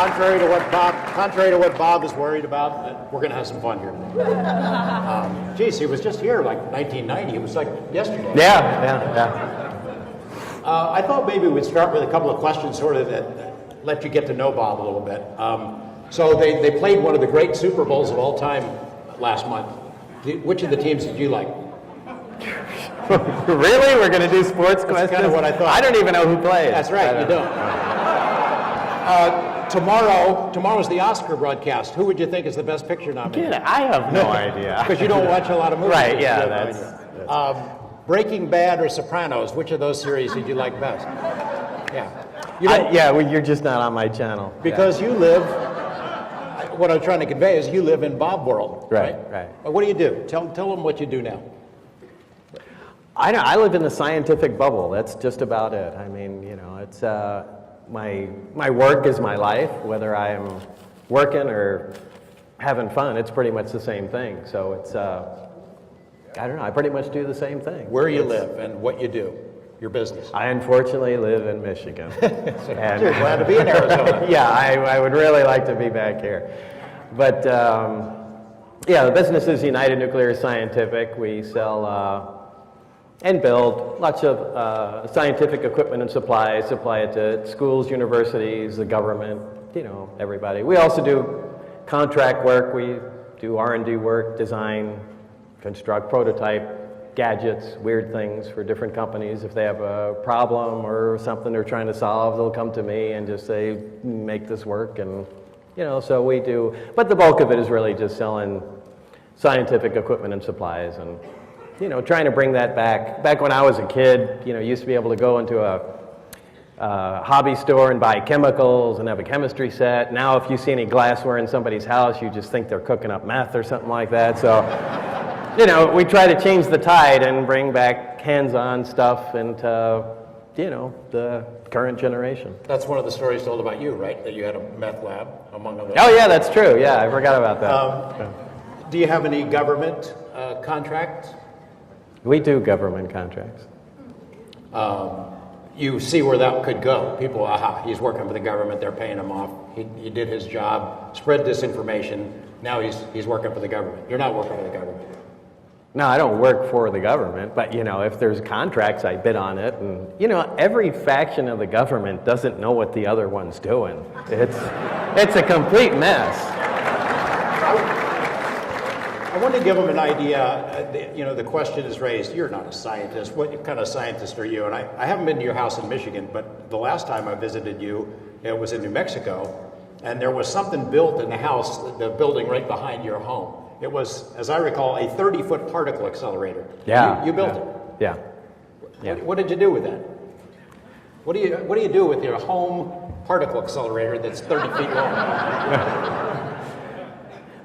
Contrary to what Bob is worried about, we're going to have some fun here. Geez, he was just here like 1990. It was like yesterday. Yeah. I thought maybe we'd start with a couple of questions sort of that let you get to know Bob a little bit. So they played one of the great Super Bowls of all time last month. Which of the teams did you like? Really? We're going to do sports questions? That's kind of what I thought. I don't even know who plays. That's right, you don't. Tomorrow's the Oscar broadcast. Who would you think is the best picture nominee? I have no idea. Because you don't watch a lot of movies. Right, yeah. That's Breaking Bad or Sopranos, which of those series did you like best? You're just not on my channel. Because you live, what I'm trying to convey is you live in Bob world. Right. What do you do? Tell them what you do now. I live in the scientific bubble. That's just about it. I mean, it's my work is my life. Whether I'm working or having fun, it's pretty much the same thing. So it's, I don't know, I pretty much do the same thing. Where you live and what you do, your business. I unfortunately live in Michigan. And you're glad to be in Arizona. Yeah, I would really like to be back here. But the business is United Nuclear Scientific. We sell and build lots of scientific equipment and supplies, supply it to schools, universities, the government, everybody. We also do contract work. We do R&D work, design, construct, prototype, gadgets, weird things for different companies. If they have a problem or something they're trying to solve, they'll come to me and just say, make this work. And, so we do. But the bulk of it is really just selling scientific equipment and supplies and trying to bring that back. Back when I was a kid, used to be able to go into a hobby store and buy chemicals and have a chemistry set. Now, if you see any glassware in somebody's house, you just think they're cooking up meth or something like that. So, we try to change the tide and bring back hands-on stuff into, the current generation. That's one of the stories told about you, right? That you had a meth lab, among others. Oh, yeah, that's true. Yeah, I forgot about that. Do you have any government contracts? We do government contracts. You see where that could go. People, he's working for the government, they're paying him off. He did his job, spread disinformation, now he's working for the government. You're not working for the government. No, I don't work for the government, but if there's contracts, I bid on it. And every faction of the government doesn't know what the other one's doing. It's a complete mess. I want to give them an idea. The question is raised, you're not a scientist. What kind of scientist are you? And I haven't been to your house in Michigan, but the last time I visited you, it was in New Mexico, and there was something built in the house, the building right behind your home. It was, as I recall, a 30-foot particle accelerator. Yeah. You built it. Yeah. What did you do with that? What do you do with your home particle accelerator that's 30 feet long?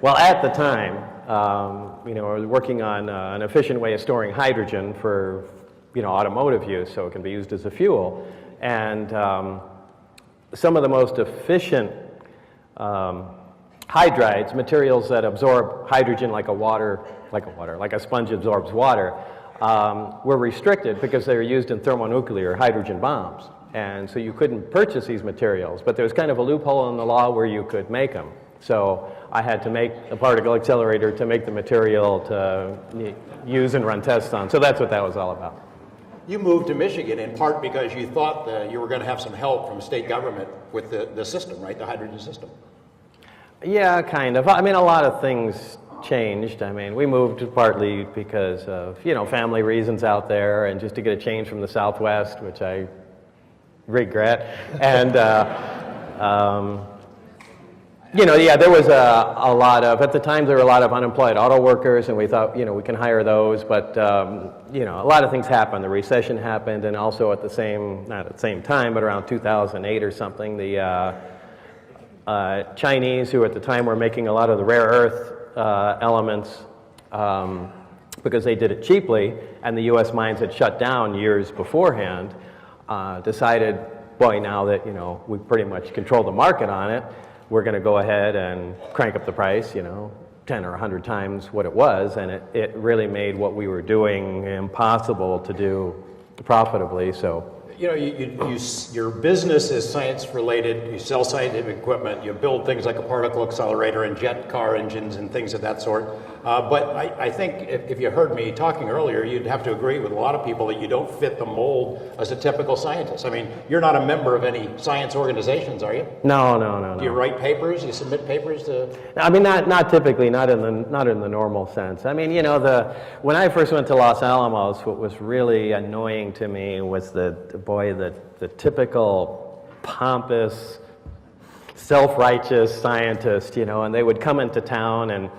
Well, at the time, I was working on an efficient way of storing hydrogen for, automotive use, so it can be used as a fuel. And some of the most efficient hydrides, materials that absorb hydrogen like a sponge absorbs water, were restricted because they were used in thermonuclear hydrogen bombs. And so you couldn't purchase these materials, but there was kind of a loophole in the law where you could make them. So I had to make a particle accelerator to make the material to use and run tests on. So that's what that was all about. You moved to Michigan in part because you thought that you were going to have some help from state government with the system, right? The hydrogen system. Yeah, kind of. I mean, a lot of things changed. I mean, we moved partly because of, family reasons out there and just to get a change from the Southwest, which I regret. And, there was a lot of, at the time there were a lot of unemployed auto workers, and we thought, we can hire those, but, a lot of things happened. The recession happened, and also not at the same time, but around 2008 or something, the Chinese, who at the time were making a lot of the rare earth elements, because they did it cheaply, and the U.S. mines had shut down years beforehand, decided, boy, now that, we pretty much control the market on it, we're going to go ahead and crank up the price, 10 or 100 times what it was, and it really made what we were doing impossible to do profitably. So your business is science related. You sell scientific equipment. You build things like a particle accelerator and jet car engines and things of that sort. But I think if you heard me talking earlier, you'd have to agree with a lot of people that you don't fit the mold as a typical scientist. I mean, you're not a member of any science organizations, are you? No. Do you write papers? You submit papers to? I mean, not typically, not in the normal sense. I mean, when I first went to Los Alamos, what was really annoying to me was the typical pompous, self-righteous scientist, and they would come into town and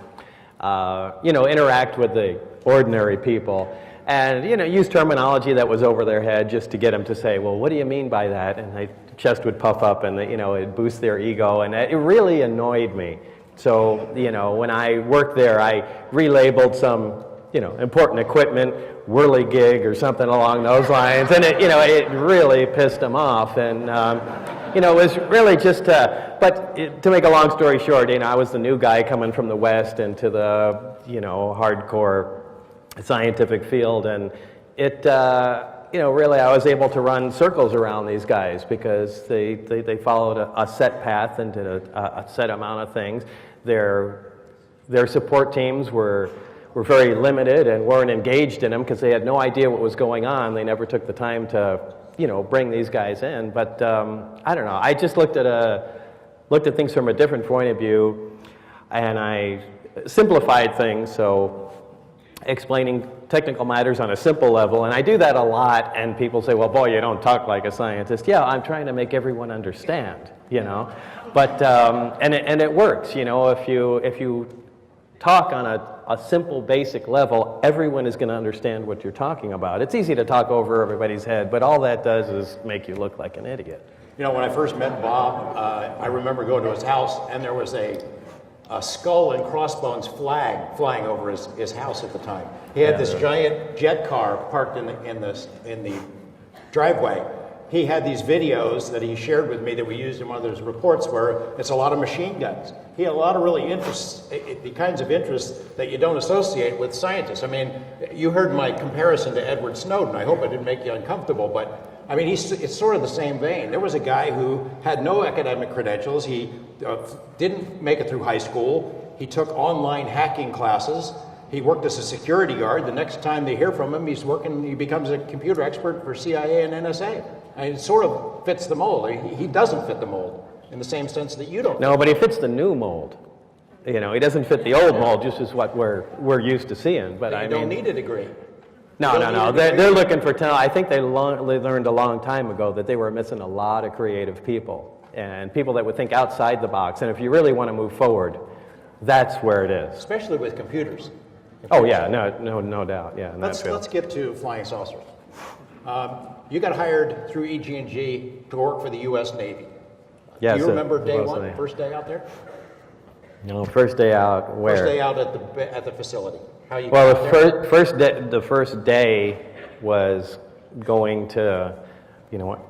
interact with the ordinary people, and use terminology that was over their head just to get them to say, well, what do you mean by that? And their chest would puff up, and it'd boost their ego, and it really annoyed me. So when I worked there, I relabeled some important equipment, whirligig or something along those lines, and it really pissed them off, and it was really just to make a long story short, I was the new guy coming from the West into the hardcore scientific field, and it really I was able to run circles around these guys because they followed a set path and did a set amount of things. Their support teams were very limited and weren't engaged in them because they had no idea what was going on. They never took the time to, bring these guys in. But I don't know. I just looked at things from a different point of view, and I simplified things. So explaining technical matters on a simple level, and I do that a lot. And people say, "Well, boy, you don't talk like a scientist." Yeah, I'm trying to make everyone understand, But and it works, If you talk on a simple, basic level, everyone is going to understand what you're talking about. It's easy to talk over everybody's head, but all that does is make you look like an idiot. When I first met Bob, I remember going to his house, and there was a skull and crossbones flag flying over his house at the time. He had this giant jet car parked in the driveway. He had these videos that he shared with me that we used in one of those reports where it's a lot of machine guns. He had a lot of really interests, the kinds of interests that you don't associate with scientists. I mean, you heard my comparison to Edward Snowden. I hope I didn't make you uncomfortable, but I mean, it's sort of the same vein. There was a guy who had no academic credentials. He didn't make it through high school. He took online hacking classes. He worked as a security guard. The next time they hear from him, he becomes a computer expert for CIA and NSA. I mean, it sort of fits the mold. He doesn't fit the mold in the same sense that you don't. No, but he fits the new mold. He doesn't fit the old mold, just as what we're used to seeing. But you don't need a degree. No. They're looking for talent. I think they learned a long time ago that they were missing a lot of creative people and people that would think outside the box. And if you really want to move forward, that's where it is. Especially with computers. Oh yeah, no doubt. Yeah. Let's get to flying saucers. You got hired through EG&G to work for the U.S. Navy. Yes. Do you remember day one, first day out there? No, first day out where? First day out at the facility. How you? Well, the first day was going to,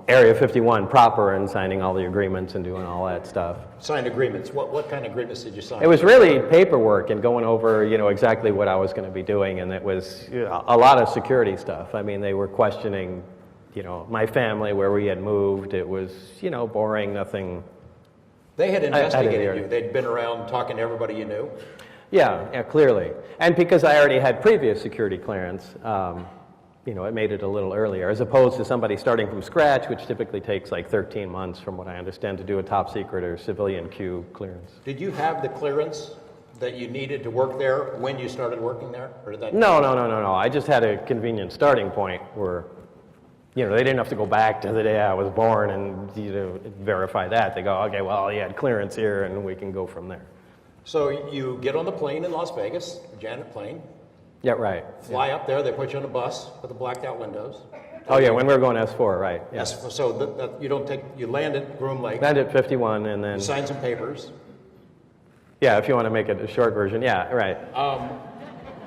Area 51 proper and signing all the agreements and doing all that stuff. Signed agreements. What kind of agreements did you sign? It was really paperwork and going over, exactly what I was going to be doing, and it was a lot of security stuff. I mean, they were questioning, my family, where we had moved. It was, boring, nothing. They had investigated you. They'd been around talking to everybody you knew. Yeah, clearly. And because I already had previous security clearance, it made it a little earlier, as opposed to somebody starting from scratch, which typically takes like 13 months, from what I understand, to do a top secret or civilian Q clearance. Did you have the clearance that you needed to work there when you started working there? Or did that? No. I just had a convenient starting point where, they didn't have to go back to the day I was born and verify that. They go, okay, well, you had clearance here, and we can go from there. So you get on the plane in Las Vegas, Janet plane. Yeah, right. Fly up there. They put you on a bus with the blacked out windows. Oh yeah, when we were going S4, right? Yeah. Yes. So you land at Groom Lake. Land at 51, and then you sign some papers. Yeah, if you want to make it a short version. Yeah, right.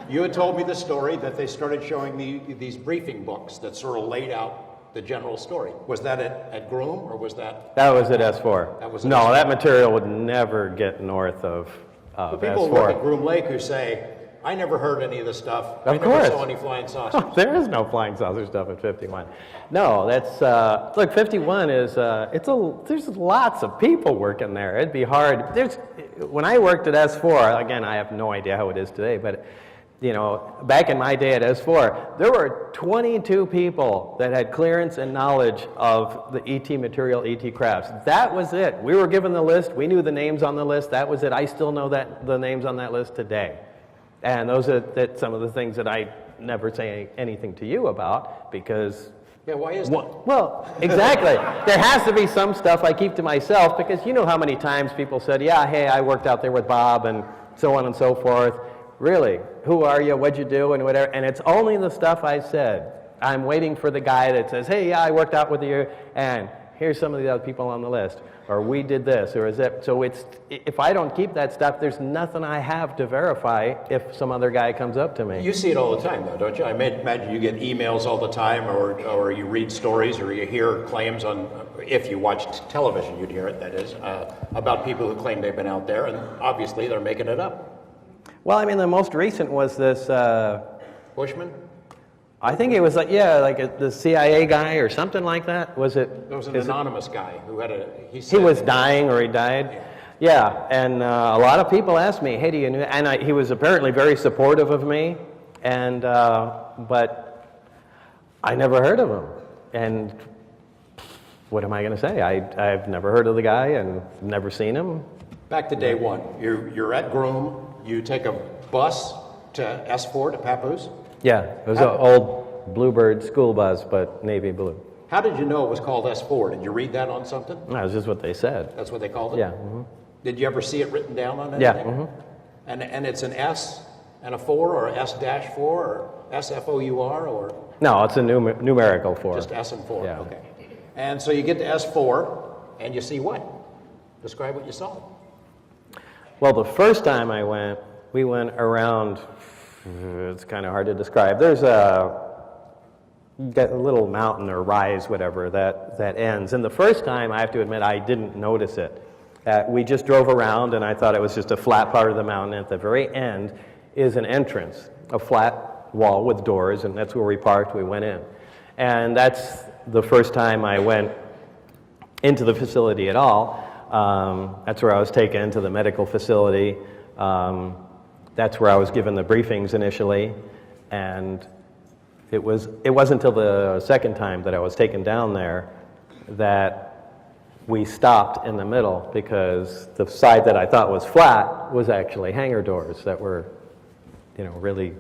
You had told me the story that they started showing these briefing books that sort of laid out the general story. Was that at Groom, or was that? That was at S4. That was at S4. That material would never get north of but people S4. work at Groom Lake who say, I never heard any of this stuff. Of I course. never saw any flying saucers. There is no flying saucer stuff at 51. No, that's, look, 51 is, there's lots of people working there. It'd be hard. When I worked at S4, again, I have no idea how it is today, but, you know, back in my day at S4, there were 22 people that had clearance and knowledge of the ET material, ET crafts. That was it. We were given the list. We knew the names on the list. That was it. I still know the names on that list today. And those are some of the things that I never say anything to you about because... Yeah, why is that? Well, exactly. There has to be some stuff I keep to myself because you know how many times people said, yeah, hey, I worked out there with Bob and so on and so forth. Really? Who are you? What'd you do? And whatever. And it's only the stuff I said. I'm waiting for the guy that says, hey, yeah, I worked out with you and here's some of the other people on the list. Or we did this, or is it? So if I don't keep that stuff, there's nothing I have to verify if some other guy comes up to me. You see it all the time, though, don't you? I imagine you get emails all the time, or you read stories, or you hear claims on, if you watched television, you'd hear it, that is, about people who claim they've been out there, and obviously they're making it up. Well, I mean, the most recent was this... Bushman? I think it was the CIA guy or something like that. Was it? There was an anonymous guy who had he was dying or he died. Yeah, and a lot of people asked me, "Hey, do you know?" And he was apparently very supportive of me, and but I never heard of him. And what am I going to say? I've never heard of the guy and never seen him. Back to day one. You're at Groom. You take a bus to S4 to Papoose. Yeah, it was an old Bluebird school bus, but navy blue. How did you know it was called S4? Did you read that on something? That was just what they said. That's what they called it? Yeah. Mm-hmm. Did you ever see it written down on anything? Yeah. Mm-hmm. And it's an S and a 4 or S-4 or SFOUR or? No, it's a numerical 4. Just S and 4, Yeah. okay. And so you get to S4 and you see what? Describe what you saw. Well, the first time we went around, it's kind of hard to describe. There's got a little mountain or rise, whatever, that ends. And the first time, I have to admit, I didn't notice it. We just drove around, and I thought it was just a flat part of the mountain. At the very end is an entrance, a flat wall with doors, and that's where we parked. We went in. And that's the first time I went into the facility at all. That's where I was taken to the medical facility. That's where I was given the briefings initially, and it wasn't until the second time that I was taken down there that we stopped in the middle because the side that I thought was flat was actually hangar doors that were, really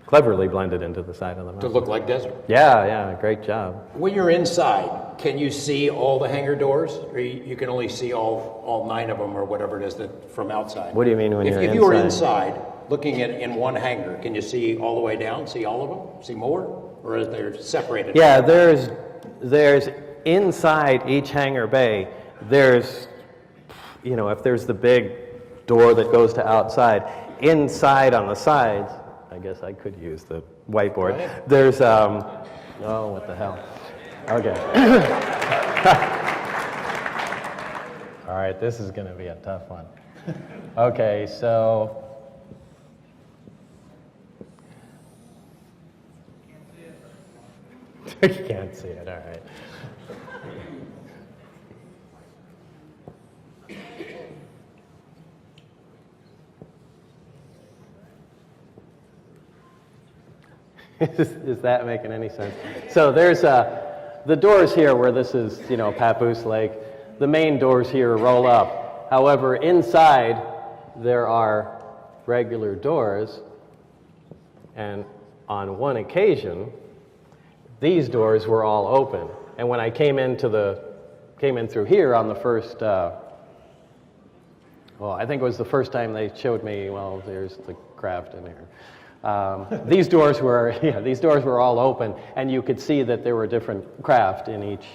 cleverly blended into the side of the mountain. To look like desert. Yeah, great job. When you're inside, can you see all the hangar doors? Or you can only see all 9 of them or whatever it is from outside? What do you mean when you're inside? If you were inside, looking in one hangar, can you see all the way down, see all of them, see more? Or is they separated? Yeah, there's inside each hangar bay, there's, if there's the big door that goes to outside, inside on the sides, I guess I could use the whiteboard. Right. There's, what the hell? Okay. All right, this is going to be a tough one. Okay, so. You can't see it, all right. Is that making any sense? So there's the doors here where this is, Papoose Lake. The main doors here roll up. However, inside there are regular doors, and on one occasion, these doors were all open. And when I came in through here on the first, I think it was the first time they showed me, there's the craft in here. These doors were all open, and you could see that there were different craft in each.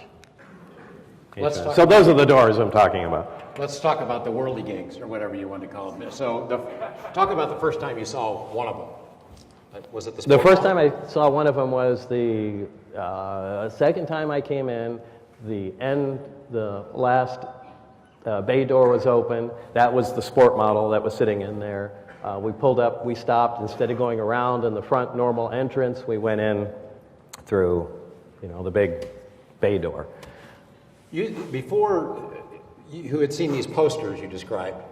So those are the doors I'm talking about. Let's talk about the whirly gigs, or whatever you want to call them. So talk about the first time you saw one of them. Was it the first time I saw one of them was the second time I came in. The last bay door was open. That was the sport model that was sitting in there. We pulled up, we stopped, instead of going around in the front normal entrance, we went in through, the big bay door. Who had seen these posters you described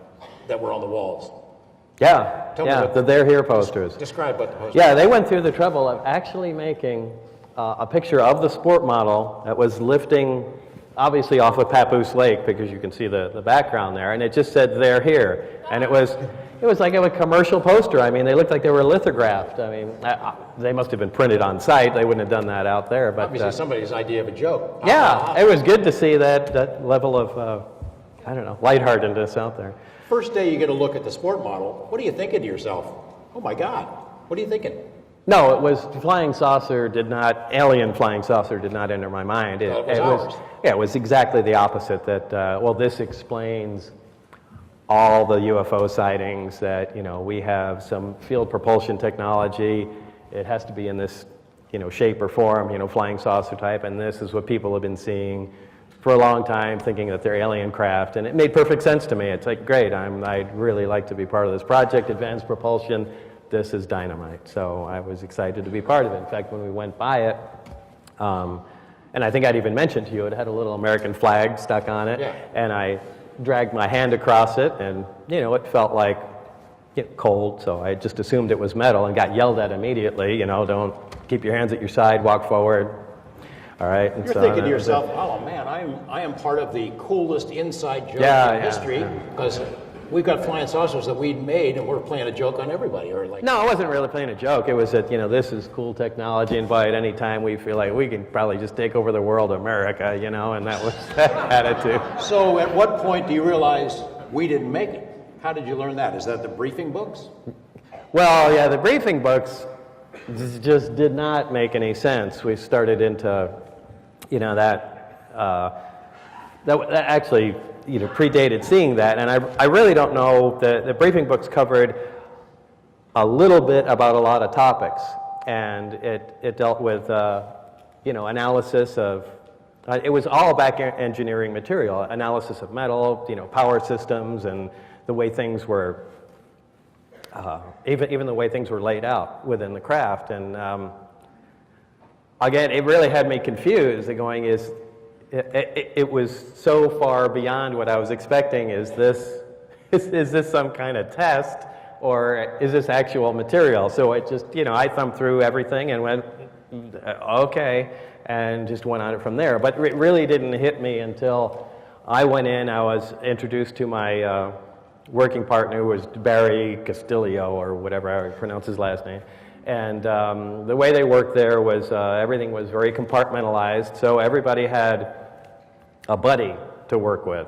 that were on the walls? Yeah, the They're Here posters. Describe what the posters. Yeah, they went through the trouble of actually making a picture of the sport model that was lifting, obviously off of Papoose Lake, because you can see the background there, and it just said "They're Here," and it was like a commercial poster. I mean, they looked like they were lithographed. I mean, they must have been printed on site. They wouldn't have done that out there. But obviously somebody's idea of a joke. Yeah, it was good to see that level of lightheartedness out there. First day you get a look at the sport model, what are you thinking to yourself? Oh my God, what are you thinking? No, it was alien flying saucer did not enter my mind. It was it was exactly the opposite, that, this explains all the UFO sightings, that, we have some field propulsion technology. It has to be in this, shape or form, flying saucer type, and this is what people have been seeing for a long time, thinking that they're alien craft, and it made perfect sense to me. It's like, great, I'd really like to be part of this project, advanced propulsion. This is dynamite. So I was excited to be part of it. In fact, when we went by it, and I think I'd even mentioned to you, it had a little American flag stuck on it, and I dragged my hand across it, and it felt like cold, so I just assumed it was metal and got yelled at immediately. Don't keep your hands at your side, walk forward. All right. And you're thinking to yourself, oh man, I am part of the coolest inside joke in history, because we've got flying saucers that we'd made, and we're playing a joke on everybody. Or like, no, I wasn't really playing a joke. It was that, this is cool technology, and by at any time we feel like we can probably just take over the world, America, and that was that attitude. So at what point do you realize we didn't make it? How did you learn that? Is that the briefing books? Well, yeah, the briefing books just did not make any sense. We started into, that actually, predated seeing that, and I really don't know. The briefing books covered a little bit about a lot of topics, and it dealt with, analysis of, it was all back engineering material, analysis of metal, power systems, and the way things were, even the way things were laid out within the craft. And again, it really had me confused. It was so far beyond what I was expecting. Is this some kind of test, or is this actual material? So it just, I thumbed through everything and went, okay, and just went on it from there. But it really didn't hit me until I went in. I was introduced to my working partner, who was Barry Castillo, or whatever I pronounce his last name. And the way they worked there was everything was very compartmentalized, so everybody had a buddy to work with.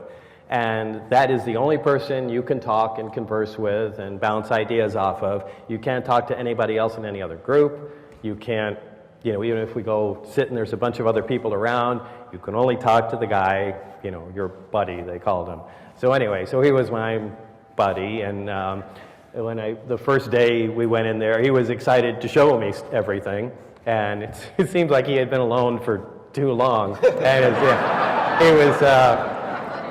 And that is the only person you can talk and converse with and bounce ideas off of. You can't talk to anybody else in any other group. You can't, even if we go sit and there's a bunch of other people around, you can only talk to the guy, your buddy, they called him. So anyway, so he was my buddy, and the first day we went in there, he was excited to show me everything, and it seemed like he had been alone for too long, and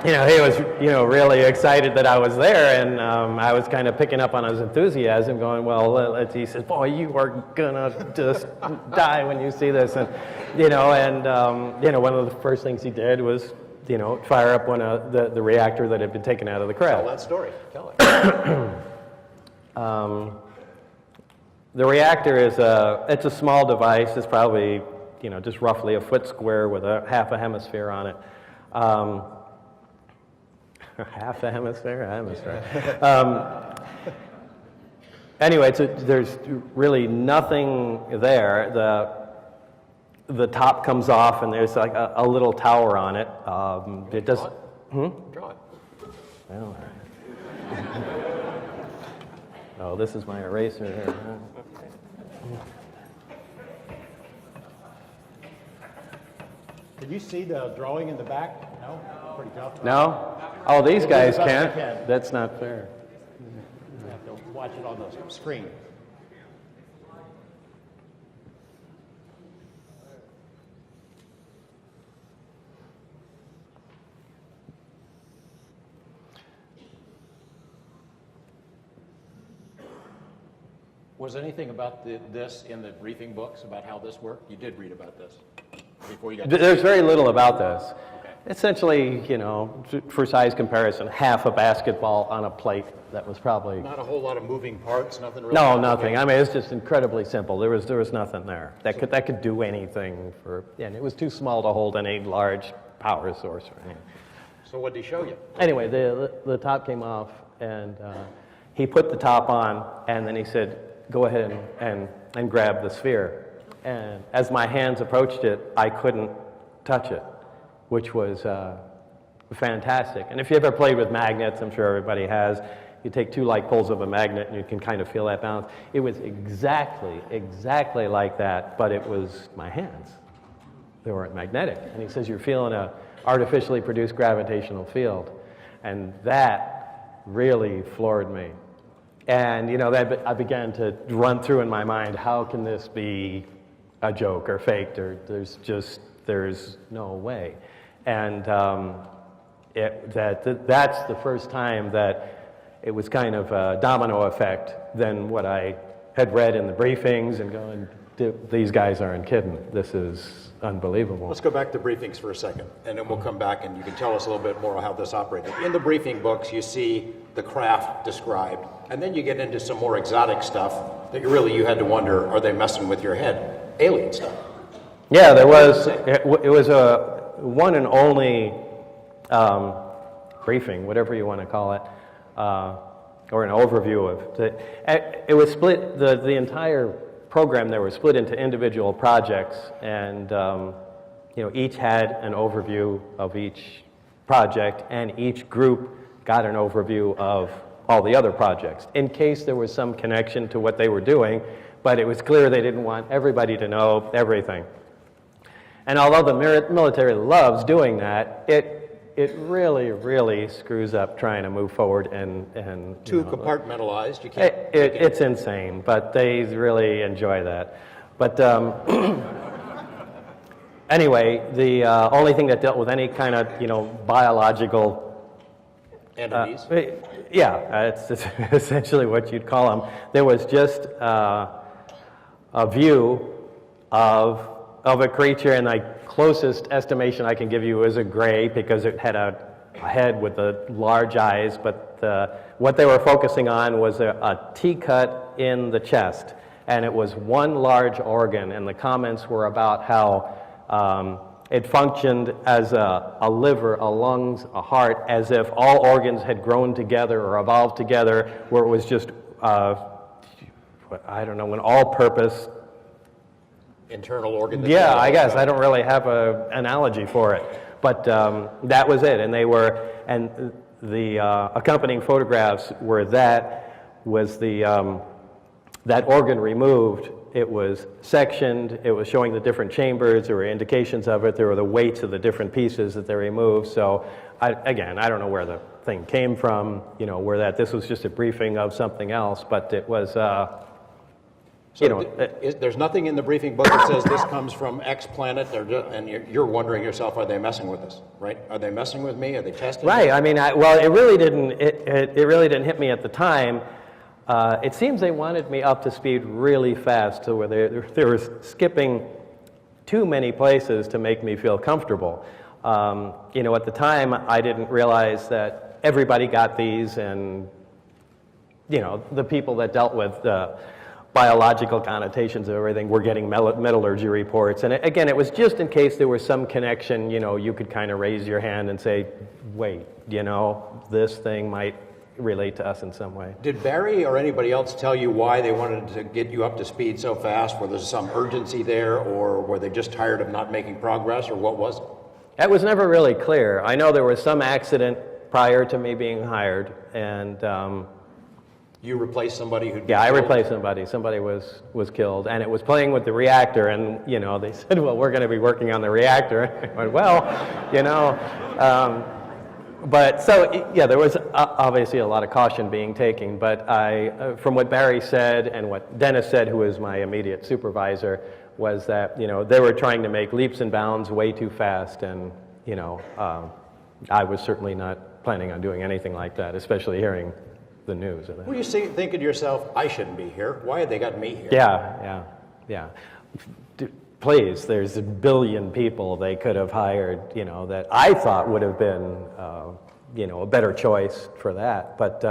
he was really excited that I was there, and I was kind of picking up on his enthusiasm, going, well, he says, boy, you are gonna just die when you see this, and one of the first things he did was, fire up one of the reactor that had been taken out of the craft. Tell that story. Tell it. The reactor is it's a small device. It's probably, just roughly a foot square with half a hemisphere on it. Half a hemisphere? Anyway, there's really nothing there. The top comes off, and there's like a little tower on it. It does. Draw it. Well, oh, this is my eraser here. Did you see the drawing in the back? No? Pretty tough. No? Oh, these guys You can't. can. That's not fair. You have to watch it on the screen. Was anything about this in the briefing books about how this worked? You did read about this before you got. There's very little about this. Okay. Essentially, you know, for size comparison, half a basketball on a plate. That was probably Not a whole lot of moving parts, nothing really. no, nothing. I mean, it's just incredibly simple. There was nothing there that could do anything for. And it was too small to hold any large power source or anything. So what did he show you? Anyway, the top came off, and he put the top on, and then he said, "Go ahead and grab the sphere." And as my hands approached it, I couldn't touch it, which was fantastic. And if you ever played with magnets, I'm sure everybody has, you take two like poles of a magnet and you can kind of feel that balance. It was exactly like that, but it was my hands. They weren't magnetic. And he says, you're feeling a artificially produced gravitational field. And that really floored me. And, you know, I began to run through in my mind, how can this be a joke or faked, or there's no way. And that's the first time that it was kind of a domino effect than what I had read in the briefings and going, these guys aren't kidding. This is unbelievable. Let's go back to briefings for a second, and then we'll come back and you can tell us a little bit more how this operated. In the briefing books, you see the craft described, and then you get into some more exotic stuff that you had to wonder, are they messing with your head? Alien stuff. Yeah, there was. It was a one and only briefing, whatever you want to call it, or an overview of it. It was split. The entire program there was split into individual projects, and you know, each had an overview of each project, and each group got an overview of all the other projects in case there was some connection to what they were doing. But it was clear they didn't want everybody to know everything. And although the military loves doing that, it really screws up trying to move forward and Too compartmentalized, you can't. It's insane, but they really enjoy that. But anyway, the only thing that dealt with any kind of biological entities. It's essentially what you'd call them. There was just a view of a creature, and the closest estimation I can give you is a gray, because it had a head with the large eyes, but what they were focusing on was a T-cut in the chest, and it was one large organ, and the comments were about how it functioned as a liver, a lungs, a heart, as if all organs had grown together or evolved together, where it was just I don't know, an all-purpose internal organ. Yeah, I guess I don't really have an analogy for it, but that was it. And the accompanying photographs were that organ removed. It was sectioned. It was showing the different chambers. There were indications of it. There were the weights of the different pieces that they removed. So I don't know where the thing came from. Where this was just a briefing of something else, but it was. There's nothing in the briefing book that says this comes from X planet, and you're wondering yourself, are they messing with us, right? Are they messing with me? Are they testing Right. me? I mean, it really didn't. It really didn't hit me at the time. It seems they wanted me up to speed really fast, to where they were skipping too many places to make me feel comfortable. At the time, I didn't realize that everybody got these, and the people that dealt with biological connotations of everything were getting metallurgy reports. And again, it was just in case there was some connection, you could kind of raise your hand and say, wait, this thing might relate to us in some way. Did Barry or anybody else tell you why they wanted to get you up to speed so fast? Were there some urgency there, or were they just tired of not making progress, or what was it? That was never really clear. I know there was some accident prior to me being hired, and you replaced somebody who? Yeah, I replaced somebody. Somebody was killed, and it was playing with the reactor. And they said, "Well, we're going to be working on the reactor." I went, "Well, but so yeah, there was obviously a lot of caution being taken. But from what Barry said and what Dennis said, who was my immediate supervisor, was that they were trying to make leaps and bounds way too fast, and I was certainly not planning on doing anything like that, especially hearing the news of that. Were you thinking to yourself, I shouldn't be here? Why have they got me here? Yeah. Please, there's a billion people they could have hired, that I thought would have been, a better choice for that. But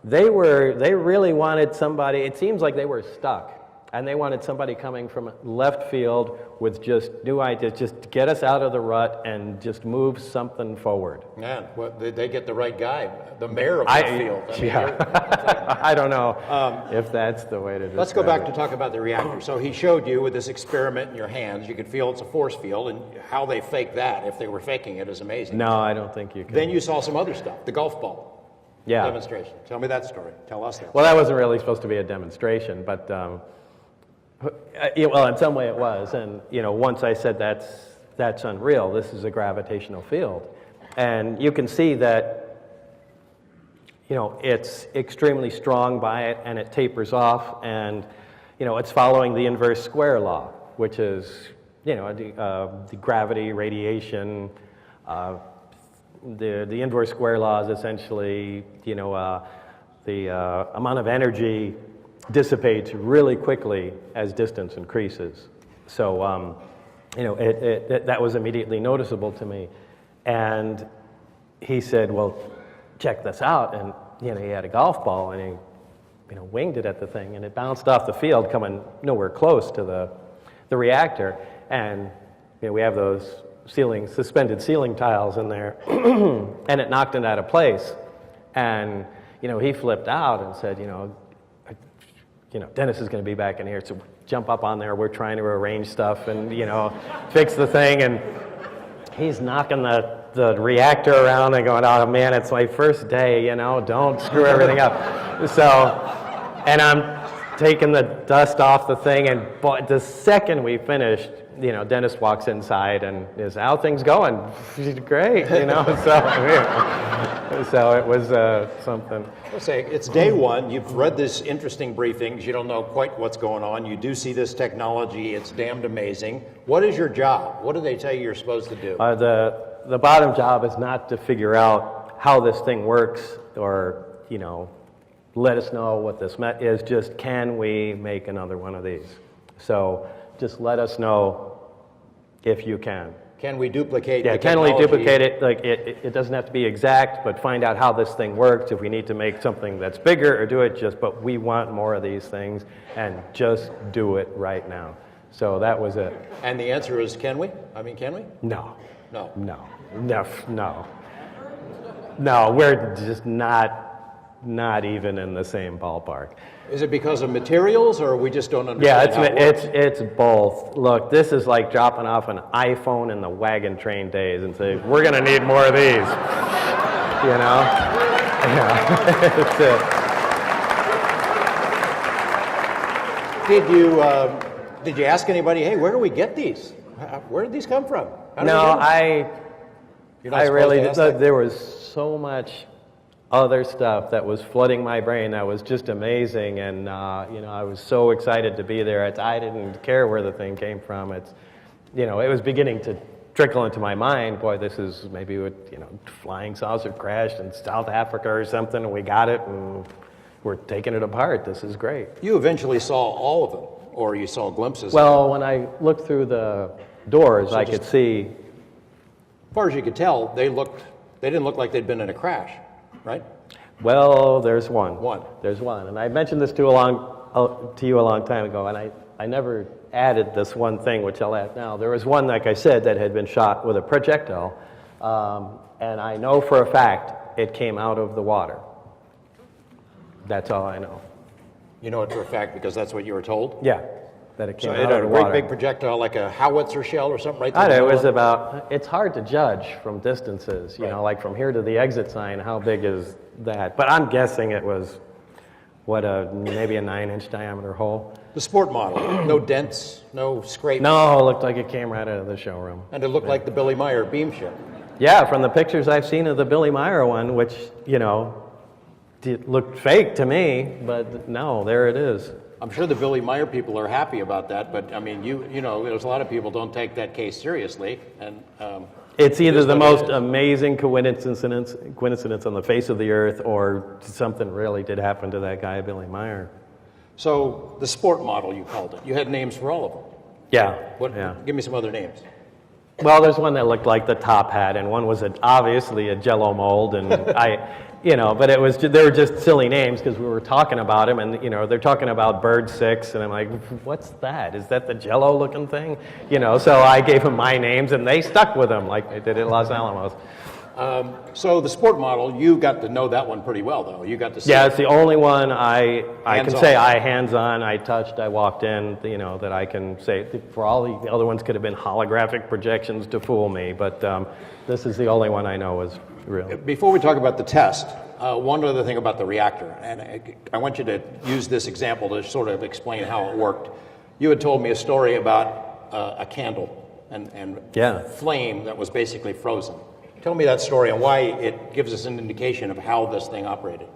they really wanted somebody. It seems like they were stuck. And they wanted somebody coming from left field with just new ideas, just to get us out of the rut and just move something forward. Man, well, they get the right guy, the mayor of left field. I don't know if that's the way to describe it. Let's go back to talk about the reactor. So he showed you with this experiment in your hands, you could feel it's a force field, and how they fake that, if they were faking it, is amazing. No, I don't think you can. Then you saw some other stuff, the golf ball demonstration. Tell me that story. Tell us that. Well, that wasn't really supposed to be a demonstration, but... well, in some way it was, and once I said that's unreal. This is a gravitational field, and you can see that it's extremely strong by it, and it tapers off, and it's following the inverse square law, which is the gravity, radiation. The inverse square law is essentially the amount of energy dissipates really quickly as distance increases. So, that was immediately noticeable to me. And he said, well, check this out. And, he had a golf ball and he, winged it at the thing, and it bounced off the field coming nowhere close to the reactor. And, we have those suspended ceiling tiles in there, and it knocked it out of place. And, he flipped out and said, Dennis is going to be back in here, so jump up on there. We're trying to arrange stuff and, fix the thing. And he's knocking the reactor around and going, oh, man, it's my first day, don't screw everything up. So, and I'm taking the dust off the thing, and the second we finished, Dennis walks inside and is, how things going? Great, so it was something. Let's say it's day one. You've read this interesting briefings. You don't know quite what's going on. You do see this technology. It's damned amazing. What is your job? What do they tell you you're supposed to do? The bottom job is not to figure out how this thing works or, let us know what this is. Just, can we make another one of these? So just let us know if you can. Can we duplicate the can technology? we duplicate it? Like it doesn't have to be exact, but find out how this thing works. If we need to make something that's bigger or do it but we want more of these things, and just do it right now. So that was it. And the answer is, can we? Can we? No. No. No. No. No, we're just not even in the same ballpark. Is it because of materials, or we just don't understand how it works? It's both. Look, this is like dropping off an iPhone in the wagon train days and saying, we're going to need more of these. That's it. Did you ask anybody, hey, where do we get these? Where did these come from? No, You're not I supposed really to ask that? there was so much other stuff that was flooding my brain that was just amazing, and I was so excited to be there. I didn't care where the thing came from. It was beginning to trickle into my mind. Boy, this is maybe what flying saucer crashed in South Africa or something, and we got it, and we're taking it apart. This is great. You eventually saw all of them, or you saw glimpses. Well, when I looked through the doors, I could see. As far as you could tell, they didn't look like they'd been in a crash. Right? Well, there's one. One. There's one. And I mentioned this to you a long time ago, and I never added this one thing, which I'll add now. There was one, like I said, that had been shot with a projectile, and I know for a fact it came out of the water. That's all I know. You know it for a fact because that's what you were told? Yeah, that it came So out it of had the a great water. big projectile, like a howitzer shell or something right there? I know, it was about, it's hard to judge from distances, Right. like from here to the exit sign, how big is that? But I'm guessing it was, maybe a 9-inch diameter hole. The sport model, no dents, no scrapes. No, it looked like it came right out of the showroom. And it looked like the Billy Meyer beam ship. Yeah, from the pictures I've seen of the Billy Meyer one, which, it looked fake to me, but no, there it is. I'm sure the Billy Meyer people are happy about that, but there's a lot of people don't take that case seriously, and It's either is the what it most is. amazing coincidence on the face of the earth, or something really did happen to that guy, Billy Meyer. So the sport model, you called it. You had names for all of them. Yeah. What? Yeah. Give me some other names. Well, there's one that looked like the top hat, and one was obviously a Jello mold, and but they were just silly names because we were talking about him, and they're talking about Bird 6, and I'm like, what's that? Is that the Jello looking thing? So I gave them my names, and they stuck with them like they did at Los Alamos. So the sport model, you got to know that one pretty well, though. You got to see. Yeah, it. it's the only one I can Hands-on. say I hands-on, I touched, I walked in, that I can say. For all the other ones could have been holographic projections to fool me, but this is the only one I know is real. Before we talk about the test, one other thing about the reactor, and I want you to use this example to sort of explain how it worked. You had told me a story about a candle and Yeah. flame that was basically frozen. Tell me that story and why it gives us an indication of how this thing operated,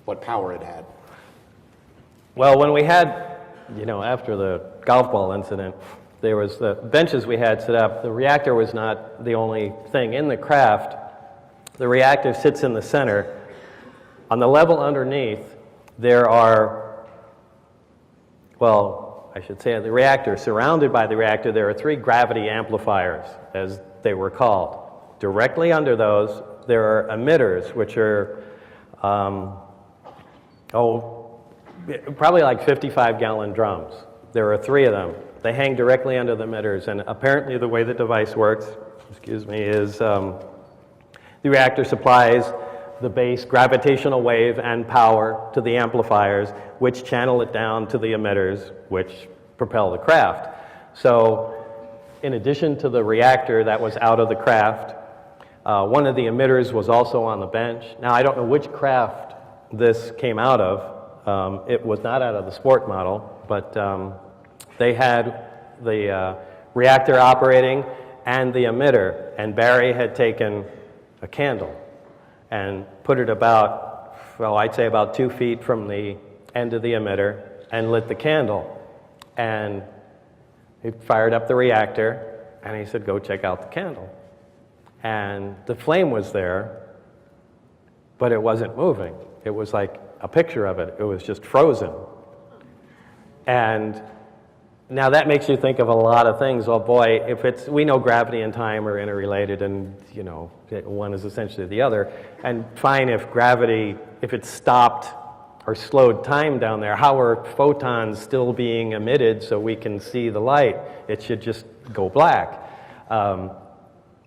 what power it had. Well, when we had, after the golf ball incident, there was the benches we had set up. The reactor was not the only thing in the craft. The reactor sits in the center. On the level underneath, there are, I should say the reactor, surrounded by the reactor, there are 3 gravity amplifiers, as they were called. Directly under those, there are emitters, which are, probably like 55-gallon drums. There are 3 of them. They hang directly under the emitters, and apparently the way the device works, is the reactor supplies the base gravitational wave and power to the amplifiers, which channel it down to the emitters, which propel the craft. So, in addition to the reactor that was out of the craft, one of the emitters was also on the bench. Now, I don't know which craft this came out of. It was not out of the sport model, but they had the reactor operating and the emitter, and Barry had taken a candle and put it about, I'd say about 2 feet from the end of the emitter and lit the candle. And he fired up the reactor, and he said, go check out the candle. And the flame was there, but it wasn't moving. It was like a picture of it. It was just frozen. And now that makes you think of a lot of things. Well, boy, we know gravity and time are interrelated, and one is essentially the other. And fine, if it stopped or slowed time down there, how are photons still being emitted so we can see the light? It should just go black.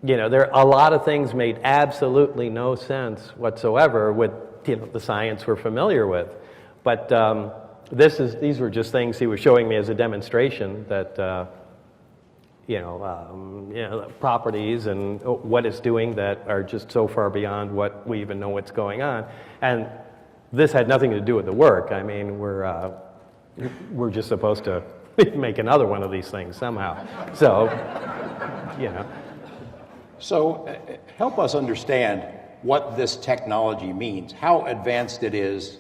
There a lot of things made absolutely no sense whatsoever with the science we're familiar with, but these were just things he was showing me as a demonstration that properties and what it's doing that are just so far beyond what we even know what's going on, and this had nothing to do with the work. I mean, we're just supposed to make another one of these things somehow, so So help us understand what this technology means, how advanced it is.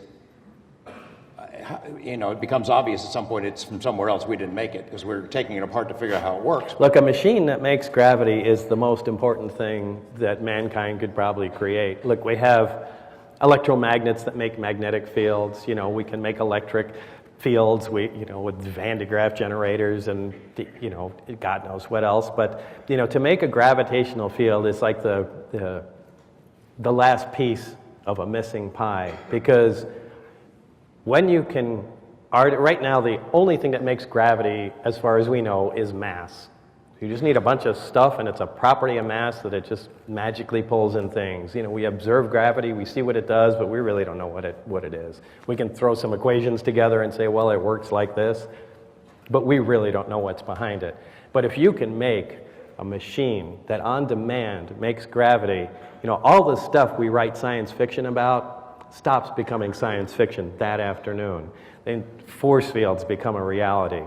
It becomes obvious at some point it's from somewhere else. We didn't make it because we're taking it apart to figure out how it works. Look, a machine that makes gravity is the most important thing that mankind could probably create. Look, we have electromagnets that make magnetic fields. We can make electric fields, with Van de Graaff generators and, God knows what else. But, to make a gravitational field is like the last piece of a missing pie. Because when you can, right now the only thing that makes gravity, as far as we know, is mass. You just need a bunch of stuff, and it's a property of mass that it just magically pulls in things. We observe gravity, we see what it does, but we really don't know what it is. We can throw some equations together and say, well, it works like this, but we really don't know what's behind it. But if you can make a machine that on demand makes gravity, all the stuff we write science fiction about stops becoming science fiction that afternoon. Then force fields become a reality.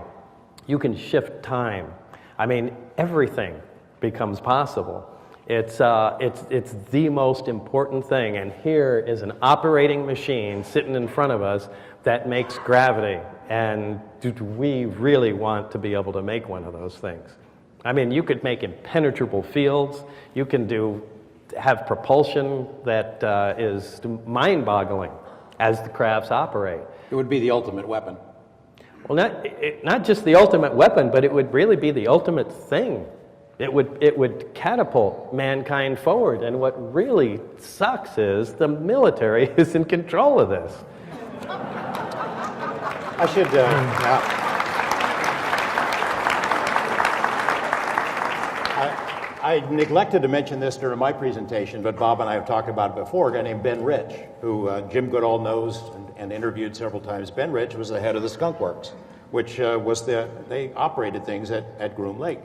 You can shift time. I mean, everything becomes possible. It's the most important thing, and here is an operating machine sitting in front of us that makes gravity, and do we really want to be able to make one of those things? I mean, you could make impenetrable fields. You can have propulsion that is mind-boggling as the crafts operate. It would be the ultimate weapon. Well, not just the ultimate weapon, but it would really be the ultimate thing. It would catapult mankind forward. And what really sucks is the military is in control of this. I should, I neglected to mention this during my presentation, but Bob and I have talked about it before. A guy named Ben Rich, who Jim Goodall knows and interviewed several times. Ben Rich was the head of the Skunk Works, which they operated things at Groom Lake,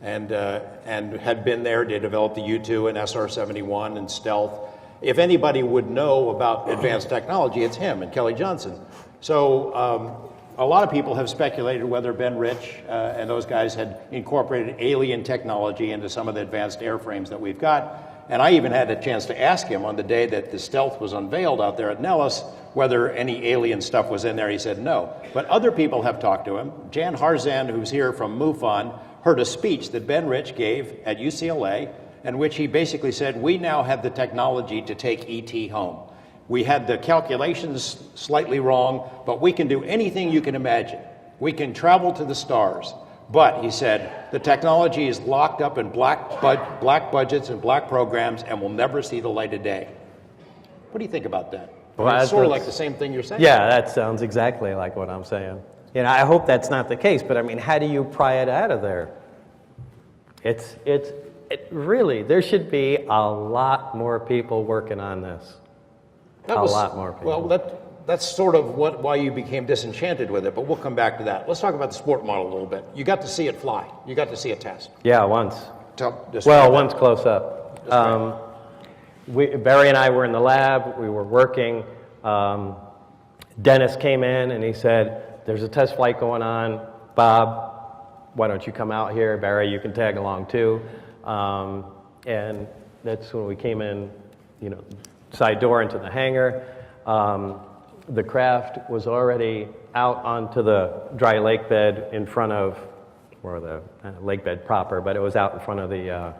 and had been there. They developed the U-2 and SR-71 and Stealth. If anybody would know about advanced technology, it's him and Kelly Johnson. So a lot of people have speculated whether Ben Rich and those guys had incorporated alien technology into some of the advanced airframes that we've got. And I even had a chance to ask him on the day that the Stealth was unveiled out there at Nellis whether any alien stuff was in there. He said no. But other people have talked to him. Jan Harzan, who's here from MUFON, heard a speech that Ben Rich gave at UCLA in which he basically said, we now have the technology to take ET home. We had the calculations slightly wrong, but we can do anything you can imagine. We can travel to the stars. But, he said, the technology is locked up in black budgets and black programs and will never see the light of day. What do you think about that? Well, it's sort of like the same thing you're saying. Yeah, that sounds exactly like what I'm saying. You know, I hope that's not the case, but I mean, how do you pry it out of there? It really, there should be a lot more people working on this. A lot more people. Well, that's sort of why you became disenchanted with it, but we'll come back to that. Let's talk about the sport model a little bit. You got to see it fly. You got to see it test. Yeah, once. Once close up. Barry and I were in the lab. We were working. Dennis came in and he said, there's a test flight going on. Bob, why don't you come out here? Barry, you can tag along too. And that's when we came in, you know, side door into the hangar. The craft was already out onto the dry lake bed in front of, or the lake bed proper, but it was out in front of the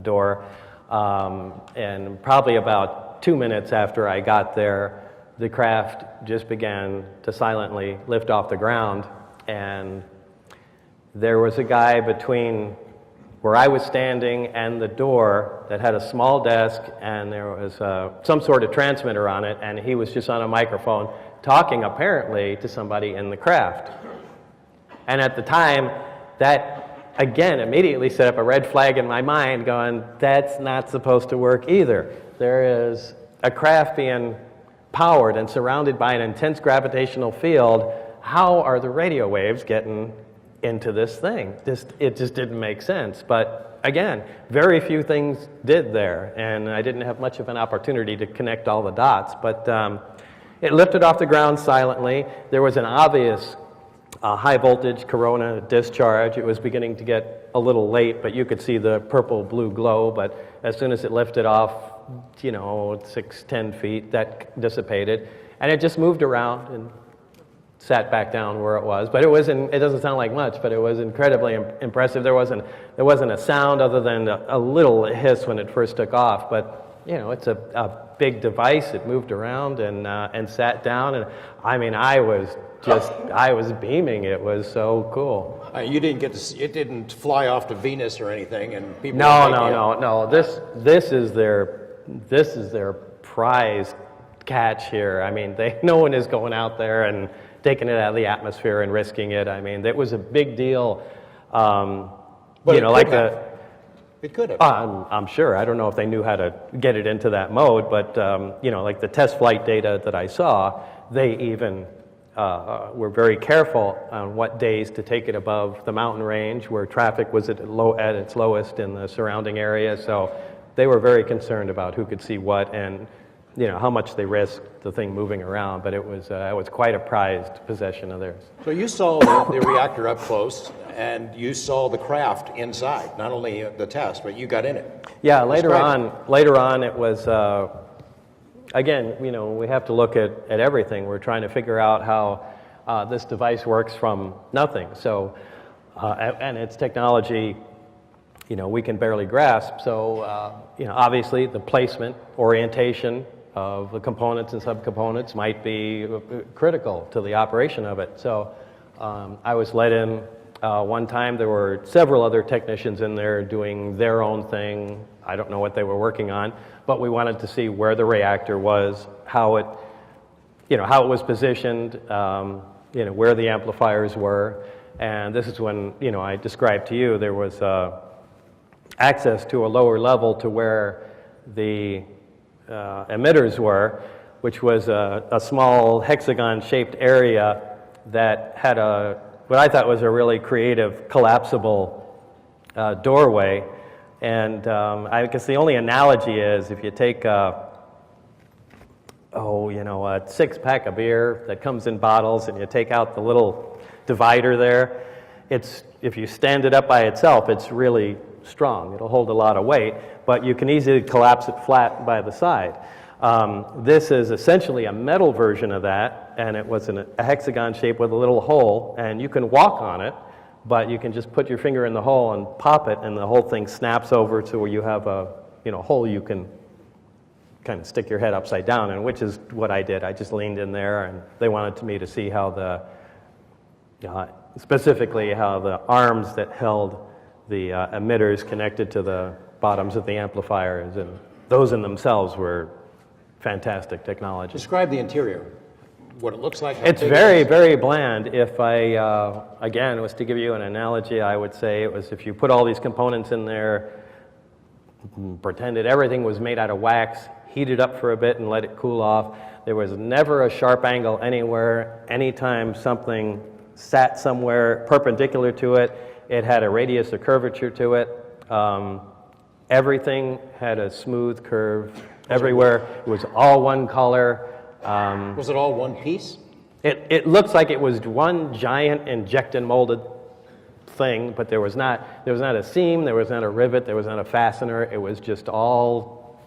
door. And probably about 2 minutes after I got there, the craft just began to silently lift off the ground. And there was a guy between where I was standing and the door that had a small desk, and there was some sort of transmitter on it, and he was just on a microphone talking apparently to somebody in the craft. And at the time, that again immediately set up a red flag in my mind going, that's not supposed to work either. There is a craft being powered and surrounded by an intense gravitational field. How are the radio waves getting into this thing? It just didn't make sense. But again, very few things did there, and I didn't have much of an opportunity to connect all the dots. But it lifted off the ground silently. There was an obvious high voltage corona discharge. It was beginning to get a little late, but you could see the purple-blue glow. But as soon as it lifted off, 6-10 feet, that dissipated, and it just moved around and sat back down where it was. But it doesn't sound like much, but it was incredibly impressive. There wasn't a sound other than a little hiss when it first took off. But it's a big device. It moved around and sat down, and I mean, I was beaming. It was so cool. You didn't get to see, it didn't fly off to Venus or anything, and people. No. This is their prize catch here. I mean, no one is going out there and taking it out of the atmosphere and risking it. I mean, it was a big deal. It could have. I'm sure. I don't know if they knew how to get it into that mode, but like the test flight data that I saw, they even were very careful on what days to take it above the mountain range where traffic was at its lowest in the surrounding area. So they were very concerned about who could see what and how much they risked the thing moving around. But it was quite a prized possession of theirs. So you saw the reactor up close, and you saw the craft inside, not only the test, but you got in it. Yeah, later on it was, again, we have to look at everything. We're trying to figure out how this device works from nothing. So and it's technology, we can barely grasp. So, obviously the placement, orientation of the components and subcomponents might be critical to the operation of it. So, I was let in one time. There were several other technicians in there doing their own thing. I don't know what they were working on, but we wanted to see where the reactor was, how it was positioned, where the amplifiers were. And this is when, I described to you there was access to a lower level to where the emitters were, which was a small hexagon-shaped area that had what I thought was a really creative, collapsible doorway. And I guess the only analogy is if you take a 6-pack of beer that comes in bottles and you take out the little divider there, if you stand it up by itself, it's really strong. It'll hold a lot of weight, but you can easily collapse it flat by the side. This is essentially a metal version of that, and it was a hexagon shape with a little hole, and you can walk on it, but you can just put your finger in the hole and pop it, and the whole thing snaps over to where you have a hole you can kind of stick your head upside down in, which is what I did. I just leaned in there, and they wanted me to see how specifically how the arms that held the emitters connected to the bottoms of the amplifiers, and those in themselves were fantastic technology. Describe the interior, what it looks like. It's very, very bland. If I, again, was to give you an analogy, I would say it was if you put all these components in there, pretended everything was made out of wax, heat it up for a bit and let it cool off. There was never a sharp angle anywhere. Anytime something sat somewhere perpendicular to it, it had a radius or curvature to it. Everything had a smooth curve everywhere. It was all one color. Was it all one piece? It looks like it was one giant inject and molded thing, but there was not a seam, there was not a rivet, there was not a fastener. It was just all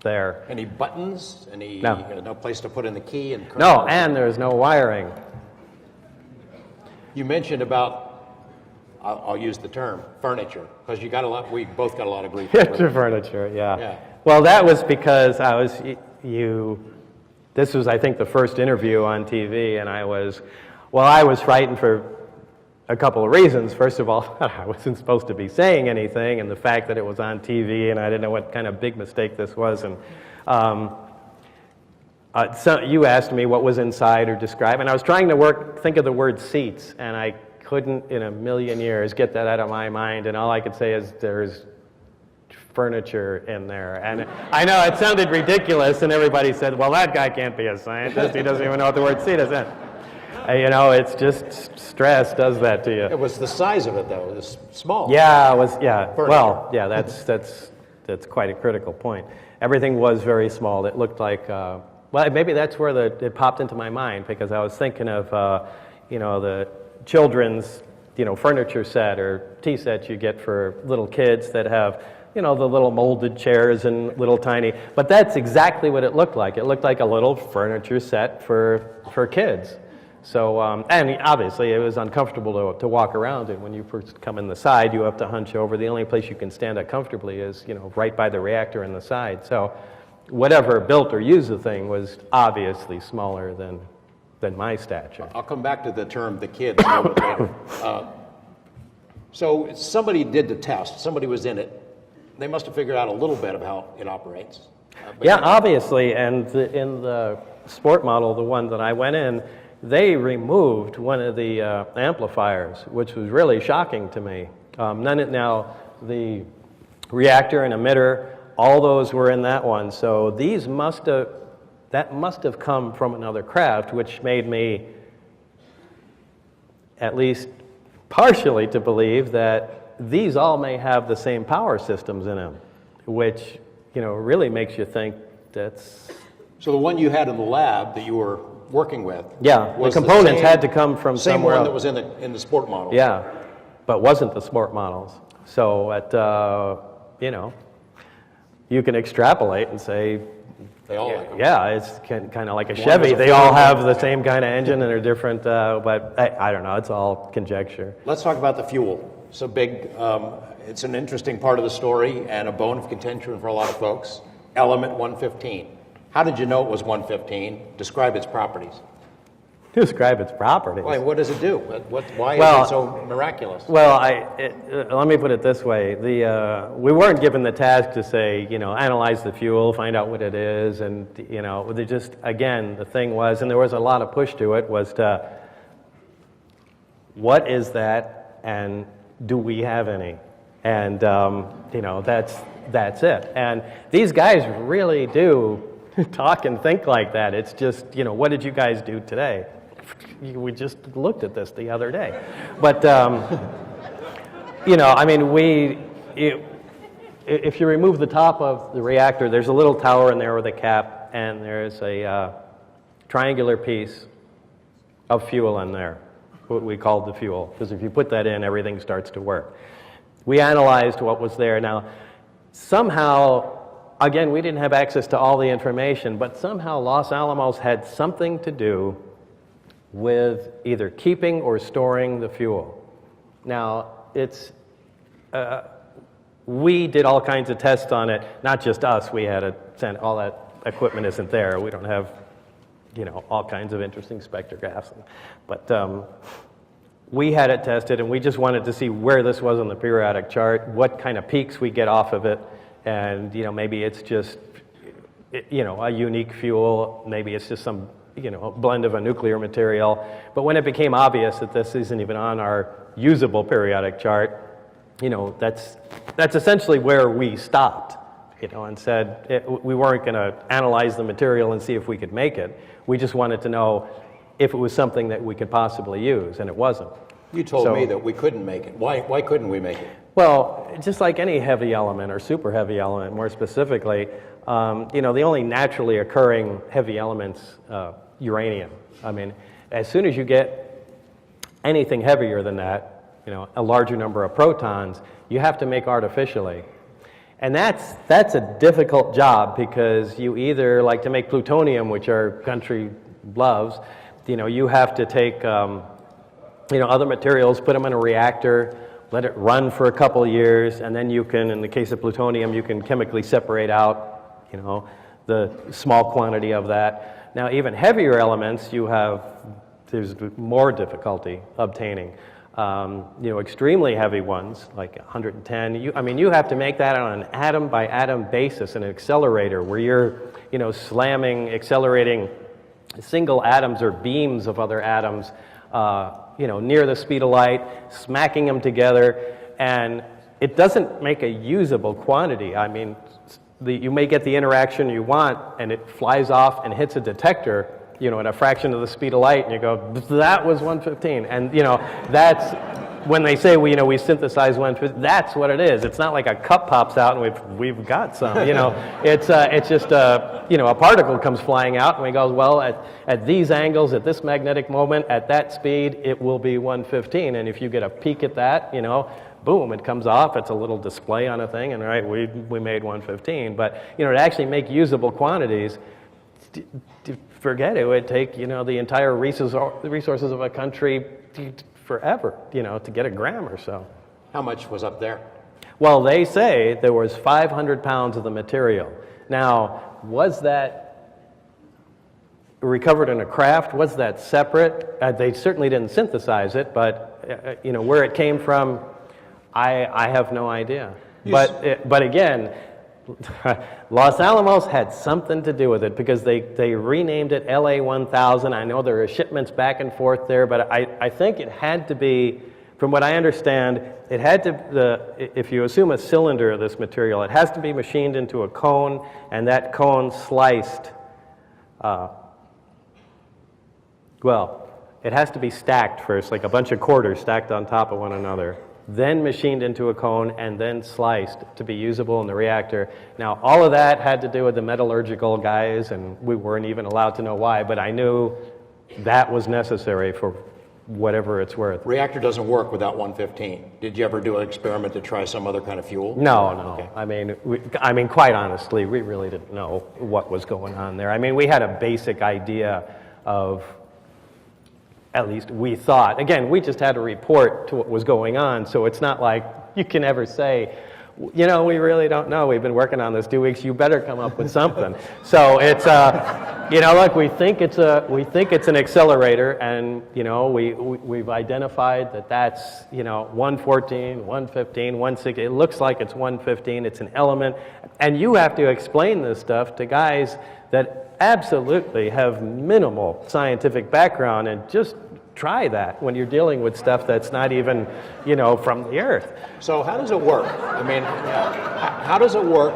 there. Any buttons? No place to put in the key? No, and there was no wiring. You mentioned about, I'll use the term, furniture, because we both got a lot of grief. Furniture, yeah. Well, that was because this was, I think, the first interview on TV, and I was frightened for a couple of reasons. First of all, I wasn't supposed to be saying anything, and the fact that it was on TV, and I didn't know what kind of big mistake this was. And so you asked me what was inside or describe, and I was trying to think of the word seats, and I couldn't in a million years get that out of my mind, and all I could say is there's furniture in there. And I know it sounded ridiculous, and everybody said, well, that guy can't be a scientist. He doesn't even know what the word seat is in. It's just stress does that to you. It was the size of it, though. It was small. Yeah, it was, yeah. Furniture. Well, yeah, that's quite a critical point. Everything was very small. It looked like, maybe that's where it popped into my mind, because I was thinking of, the children's, furniture set or tea set you get for little kids that have, the little molded chairs and little tiny, but that's exactly what it looked like. It looked like a little furniture set for kids. So, and obviously it was uncomfortable to walk around in. When you first come in the side, you have to hunch over. The only place you can stand up comfortably is, right by the reactor in the side. So whatever built or used the thing was obviously smaller than my stature. I'll come back to the term "the kids" a little bit later. So somebody did the test. Somebody was in it. They must have figured out a little bit of how it operates. Yeah, obviously. And in the sport model, the one that I went in, they removed one of the amplifiers, which was really shocking to me. Now, the reactor and emitter, all those were in that one. So that must have come from another craft, which made me at least partially to believe that these all may have the same power systems in them, which, really makes you think that's... So the one you had in the lab that you were working with... Yeah, the components had to come from somewhere else. Same one that was in the sport model. Yeah, but wasn't the sport models. So, you can extrapolate and say They all like them. Yeah, it's kind of like a Chevy. They all have the same kind of engine and are different, but I don't know. It's all conjecture. Let's talk about the fuel. So big, it's an interesting part of the story and a bone of contention for a lot of folks. Element 115. How did you know it was 115? Describe its properties. Describe its properties. Why, what does it do? Why is it so miraculous? Well, let me put it this way. We weren't given the task to say, analyze the fuel, find out what it is, and, they just, again, the thing was, and there was a lot of push to it, was to, what is that, and do we have any? And, that's it. And these guys really do talk and think like that. It's just, what did you guys do today? We just looked at this the other day. But, if you remove the top of the reactor, there's a little tower in there with a cap, and there's a triangular piece of fuel in there, what we called the fuel. Because if you put that in, everything starts to work. We analyzed what was there. Now, somehow, again, we didn't have access to all the information, but somehow Los Alamos had something to do with either keeping or storing the fuel. Now, we did all kinds of tests on it, not just us. We had to send, all that equipment isn't there. We don't have, all kinds of interesting spectrographs. But we had it tested, and we just wanted to see where this was on the periodic chart, what kind of peaks we get off of it, and, maybe it's just, a unique fuel, maybe it's just some blend of a nuclear material. But when it became obvious that this isn't even on our usable periodic chart, that's essentially where we stopped, and said we weren't going to analyze the material and see if we could make it. We just wanted to know if it was something that we could possibly use, and it wasn't. You told me that we couldn't make it. Why couldn't we make it? Well, just like any heavy element, or super heavy element more specifically, the only naturally occurring heavy element's uranium. I mean, as soon as you get anything heavier than that, a larger number of protons, you have to make artificially. And that's a difficult job, because you either, like to make plutonium, which our country loves, you have to take other materials, put them in a reactor, let it run for a couple of years, and then you can, in the case of plutonium, you can chemically separate out, the small quantity of that. Now, even heavier elements, there's more difficulty obtaining. Extremely heavy ones, like 110, you have to make that on an atom-by-atom basis, an accelerator, where you're, accelerating single atoms or beams of other atoms, near the speed of light, smacking them together, and it doesn't make a usable quantity. You may get the interaction you want, and it flies off and hits a detector, at a fraction of the speed of light, and you go, that was 115. And, that's when they say, we synthesize 115, that's what it is. It's not like a cup pops out and we've got some, It's just, a particle comes flying out, and we go, well, at these angles, at this magnetic moment, at that speed, it will be 115. And if you get a peak at that, boom, it comes off. It's a little display on a thing, and right, we made 115. But, to actually make usable quantities, forget it. It would take, the entire resources of a country forever, to get a gram or so. How much was up there? Well, they say there was 500 pounds of the material. Now, was that recovered in a craft? Was that separate? They certainly didn't synthesize it, but, where it came from, I have no idea. But again, Los Alamos had something to do with it, because they renamed it LA 1000. I know there are shipments back and forth there, but I think it had to be, from what I understand, it had to, if you assume a cylinder of this material, it has to be machined into a cone, and that cone sliced, it has to be stacked first, like a bunch of quarters stacked on top of one another, then machined into a cone, and then sliced to be usable in the reactor. Now, all of that had to do with the metallurgical guys, and we weren't even allowed to know why, but I knew that was necessary for whatever it's worth. Reactor doesn't work without 115. Did you ever do an experiment to try some other kind of fuel? No. Okay. I mean, quite honestly, we really didn't know what was going on there. I mean, we had a basic idea of, at least we thought. Again, we just had to report to what was going on, so it's not like you can ever say, you know, we really don't know. We've been working on this 2 weeks. You better come up with something. So it's, you know, look, we think it's an accelerator, and you know, we've identified that that's, you know, 114, 115, 160. It looks like it's 115. It's an element, and you have to explain this stuff to guys that absolutely have minimal scientific background, and just try that when you're dealing with stuff that's not even, you know, from the earth. So how does it work? I mean, how does it work?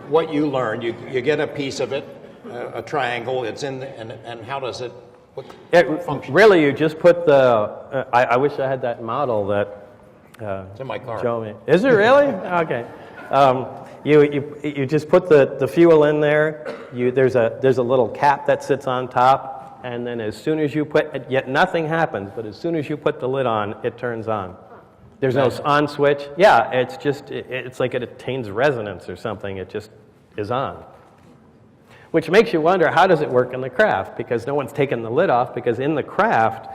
What you learn, you get a piece of it, a triangle. It's in, and how does it? What function? Really, you just put the. I wish I had that model that. It's in my car. Show me. Is it really? Okay. You just put the fuel in there. There's a little cap that sits on top. And then as soon as you put, yet nothing happens, but as soon as you put the lid on, it turns on. There's no on switch. Yeah, it's just, it's like it attains resonance or something. It just is on. Which makes you wonder, how does it work in the craft? Because no one's taken the lid off, because in the craft,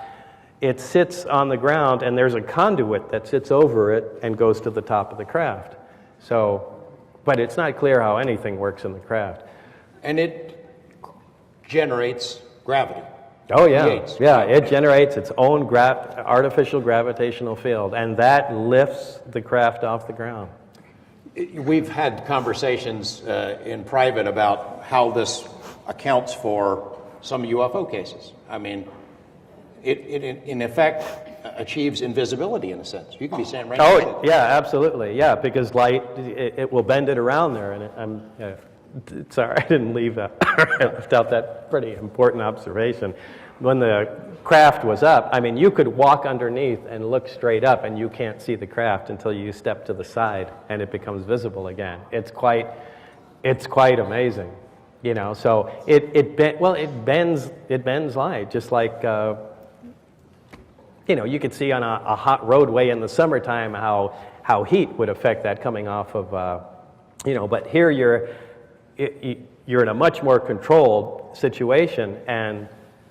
it sits on the ground and there's a conduit that sits over it and goes to the top of the craft. So, but it's not clear how anything works in the craft. And it generates gravity. Oh yeah, Creates. yeah. It generates its own artificial gravitational field, and that lifts the craft off the ground. We've had conversations in private about how this accounts for some UFO cases. I mean, it in effect achieves invisibility in a sense. You can be standing right next to it. Yeah, absolutely. Yeah, because light, it will bend it around there, and sorry, I didn't leave that. I left out that pretty important observation. When the craft was up, I mean, you could walk underneath and look straight up, and you can't see the craft until you step to the side, and it becomes visible again. It's quite amazing, you know. So it bends light, just like you know, you could see on a hot roadway in the summertime how heat would affect that coming off of, you know. But here you're in a much more controlled situation, and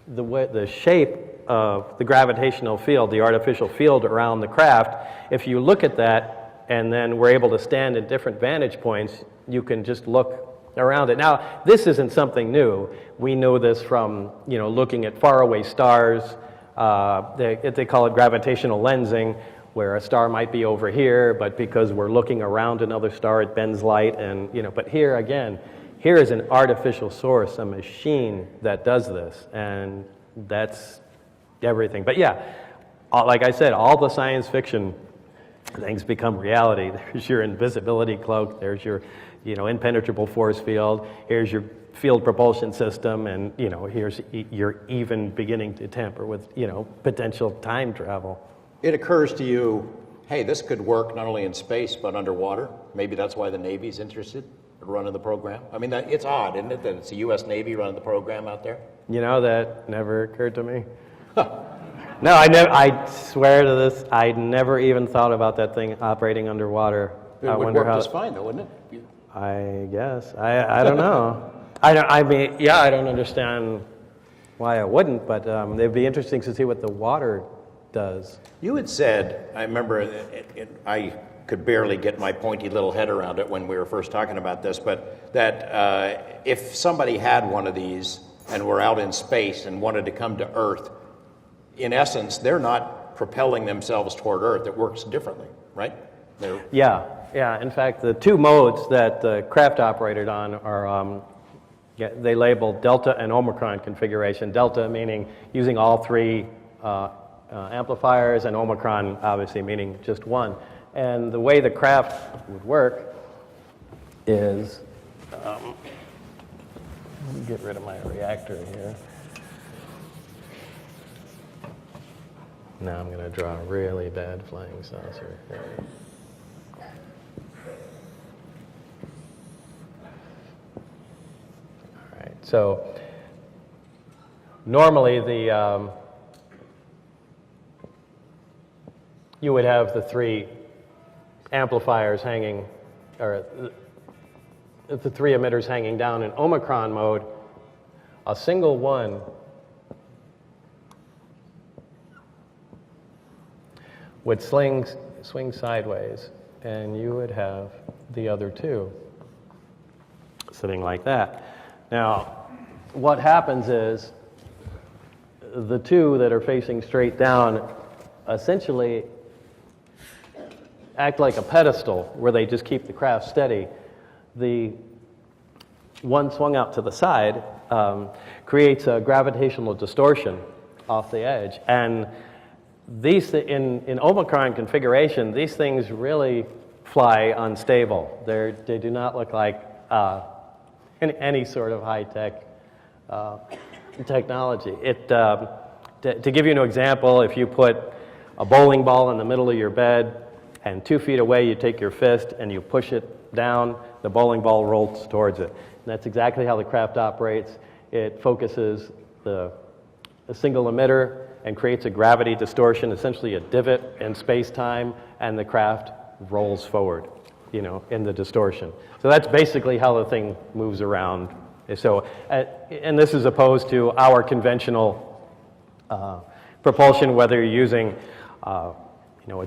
the shape of the gravitational field, the artificial field around the craft, if you look at that and then we're able to stand at different vantage points, you can just look around it. Now, this isn't something new. We know this from, you know, looking at faraway stars. They call it gravitational lensing, where a star might be over here, but because we're looking around another star, it bends light, and, you know, but here again, here is an artificial source, a machine that does this, and that's everything. But yeah, like I said, all the science fiction things become reality. There's your invisibility cloak, there's your, you know, impenetrable force field, here's your field propulsion system, and, you know, here's you're even beginning to tamper with, you know, potential time travel. It occurs to you, hey, this could work not only in space but underwater. Maybe that's why the Navy's interested in running the program. I mean, it's odd, isn't it, that it's the U.S. Navy running the program out there? You know, that never occurred to me. No, I swear to this, I never even thought about that thing operating underwater. It would work just fine, though, wouldn't it? I guess. I don't know. I don't understand why it wouldn't, but it'd be interesting to see what the water does. You had said, I remember, I could barely get my pointy little head around it when we were first talking about this, but that if somebody had one of these and were out in space and wanted to come to Earth, in essence, they're not propelling themselves toward Earth. It works differently, right? Yeah. In fact, the two modes that the craft operated on are, they labeled Delta and Omicron configuration. Delta meaning using all three amplifiers, and Omicron obviously meaning just one. And the way the craft would work is, let me get rid of my reactor here. Now I'm going to draw a really bad flying saucer. All right, so normally the you would have the three amplifiers hanging, or the three emitters hanging down in Omicron mode. A single one would swing sideways, and you would have the other two sitting like that. Now, what happens is the two that are facing straight down essentially act like a pedestal where they just keep the craft steady. The one swung out to the side creates a gravitational distortion off the edge. And these in Omicron configuration, these things really fly unstable. They do not look like any sort of high-tech technology. To give you an example, if you put a bowling ball in the middle of your bed and 2 feet away you take your fist and you push it down, the bowling ball rolls towards it. And that's exactly how the craft operates. It focuses a single emitter and creates a gravity distortion, essentially a divot in space-time, and the craft rolls forward, in the distortion. So that's basically how the thing moves around. So, and this is opposed to our conventional propulsion, whether you're using, a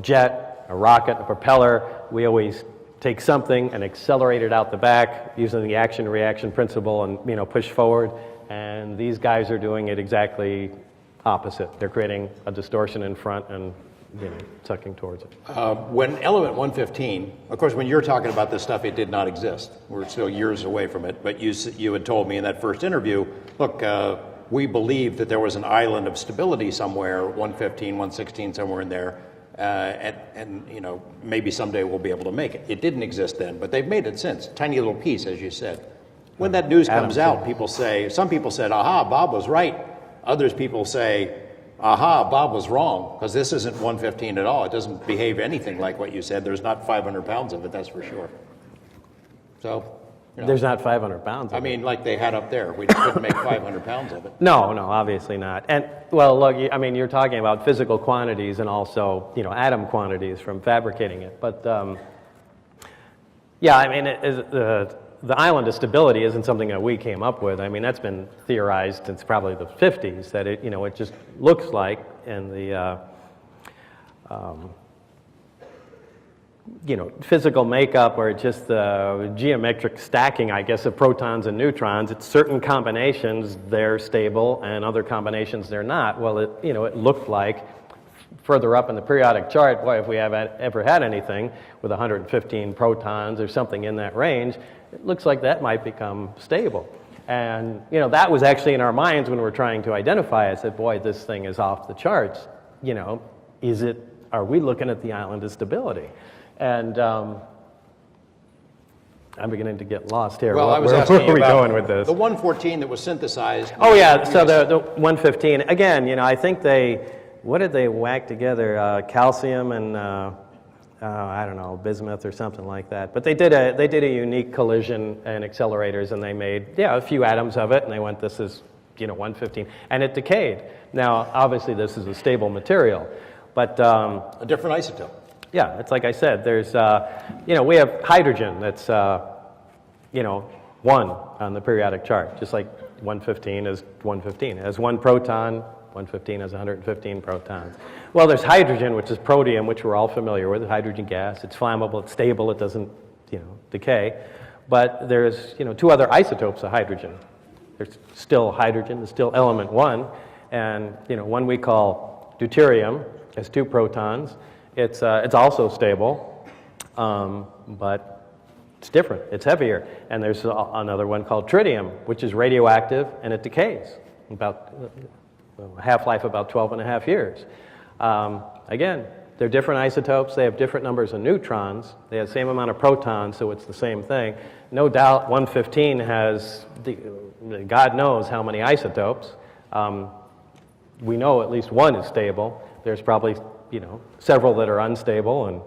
jet, a rocket, a propeller. We always take something and accelerate it out the back using the action-reaction principle and, push forward. And these guys are doing it exactly opposite. They're creating a distortion in front and sucking towards it. When element 115, of course, when you're talking about this stuff, it did not exist. We're still years away from it. But you had told me in that first interview, look, we believed that there was an island of stability somewhere, 115, 116, somewhere in there, and maybe someday we'll be able to make it. It didn't exist then, but they've made it since. Tiny little piece, as you said. When that news comes out, some people said, aha, Bob was right. Others people say, aha, Bob was wrong, because this isn't 115 at all. It doesn't behave anything like what you said. There's not 500 pounds of it, that's for sure. So, there's not 500 pounds of it. I mean, like they had up there. We couldn't make 500 pounds of it. No, obviously not. And, well, look, you're talking about physical quantities and also, atom quantities from fabricating it. But, the island of stability isn't something that we came up with. I mean, that's been theorized since probably the 50s, that it just looks like in the, physical makeup or just the geometric stacking, I guess, of protons and neutrons. It's certain combinations, they're stable, and other combinations, they're not. Well, it looked like further up in the periodic chart, boy, if we have ever had anything with 115 protons or something in that range, it looks like that might become stable. And, that was actually in our minds when we were trying to identify it. I said, boy, this thing is off the charts. Are we looking at the island of stability? And I'm beginning to get lost here. Well, I was asking where are we going with this? The 114 that was synthesized. Oh, yeah, so the 115. Again, I think what did they whack together? Calcium and I don't know, bismuth or something like that. But they did a unique collision and accelerators, and they made a few atoms of it, and they went, this is 115, and it decayed. Now, obviously, this is a stable material, but a different isotope. Yeah, it's like I said. There's we have hydrogen that's 1 on the periodic chart, just like 115 is 115. It has 1 proton. 115 has 115 protons. Well, there's hydrogen, which is protium, which we're all familiar with, hydrogen gas. It's flammable, it's stable, it doesn't, decay. But there's, 2 other isotopes of hydrogen. There's still hydrogen, there's still element 1, and, one we call deuterium has 2 protons. It's also stable, but it's different, it's heavier. And there's another one called tritium, which is radioactive, and it decays about half-life about 12 and a half years. Again, they're different isotopes. They have different numbers of neutrons. They have the same amount of protons, so it's the same thing. No doubt 115 has, God knows how many isotopes. We know at least 1 is stable. There's probably, several that are unstable. And,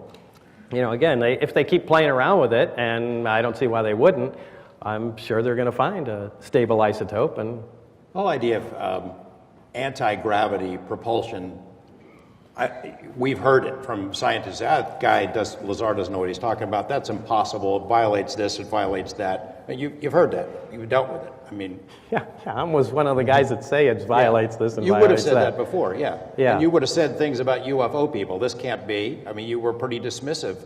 again, if they keep playing around with it, and I don't see why they wouldn't, I'm sure they're going to find a stable isotope. And the whole idea of anti-gravity propulsion we've heard it from scientists. That guy, Lazar, doesn't know what he's talking about. That's impossible. It violates this, it violates that. And you've heard that. You've dealt with it. I mean, Yeah, I was one of the guys that say it violates this and you would have violates said that before, yeah. Yeah. And you would have said things about UFO people. This can't be. I mean, you were pretty dismissive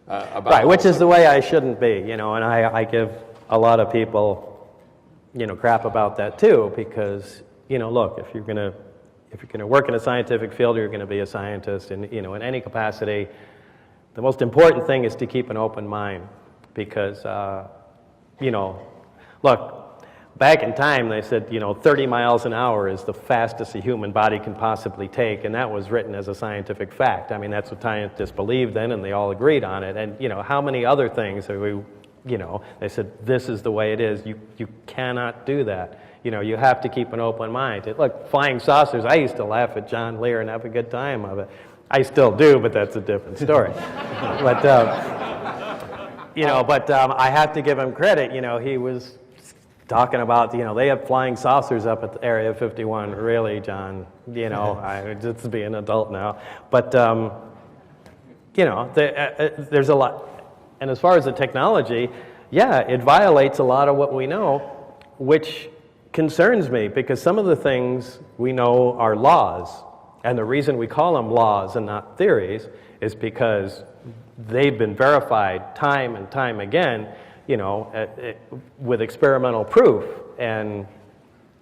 about Right, which also. is the way I shouldn't be, and I give a lot of people, crap about that too, because, look, if you're gonna work in a scientific field, you're gonna be a scientist, and, in any capacity, the most important thing is to keep an open mind, because, look, back in time, they said, 30 miles an hour is the fastest a human body can possibly take, and that was written as a scientific fact. I mean, that's what scientists believed then, and they all agreed on it. And, how many other things are we, they said, this is the way it is. You cannot do that. You have to keep an open mind. Look, flying saucers, I used to laugh at John Lear and have a good time of it. I still do, but that's a different story. But, I have to give him credit. He was talking about, they have flying saucers up at Area 51. Really, John? I just be an adult now. But, there's a lot. And as far as the technology, yeah, it violates a lot of what we know, which concerns me, because some of the things we know are laws. And the reason we call them laws and not theories is because they've been verified time and time again, with experimental proof, and,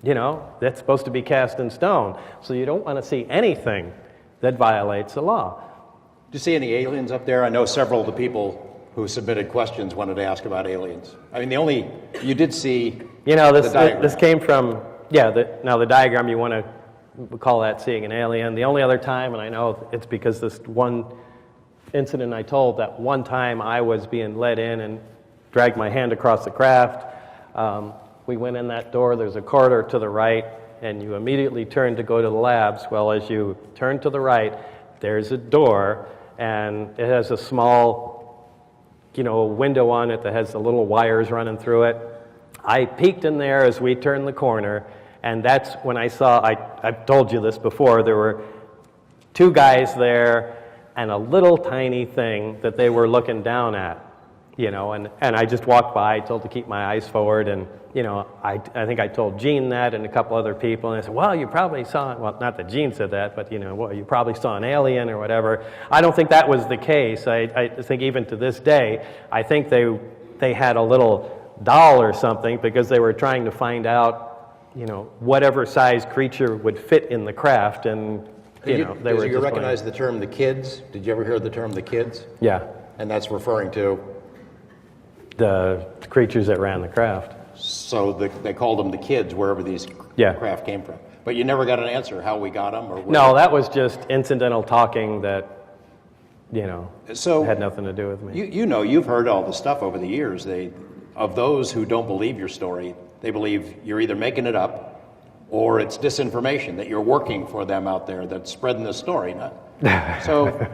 that's supposed to be cast in stone. So you don't want to see anything that violates the law. Do you see any aliens up there? I know several of the people who submitted questions wanted to ask about aliens. I mean, you did see this came from, now the diagram, you want to call that seeing an alien. The only other time, and I know it's because this one incident I told, that one time I was being led in and dragged my hand across the craft. We went in that door, there's a corridor to the right, and you immediately turn to go to the labs. Well, as you turn to the right, there's a door, and it has a small, window on it that has the little wires running through it. I peeked in there as we turned the corner, and that's when I saw, I've told you this before, there were two guys there and a little tiny thing that they were looking down at. And I just walked by, told to keep my eyes forward, and, I think I told Gene that and a couple other people, and I said, well, you probably saw, well, not that Gene said that, but, well, you probably saw an alien or whatever. I don't think that was the case. I think even to this day, I think they had a little doll or something because they were trying to find out, whatever size creature would fit in the craft, and, they were you just recognize the term the kids? Did you ever hear the term the kids? Yeah. And that's referring to? The creatures that ran the craft. So they called them the kids wherever these craft came from. But you never got an answer how we got them? Or no, that was just incidental talking that, so had nothing to do with me. You've heard all the stuff over the years. Of those who don't believe your story, they believe you're either making it up or it's disinformation, that you're working for them out there that's spreading the story. So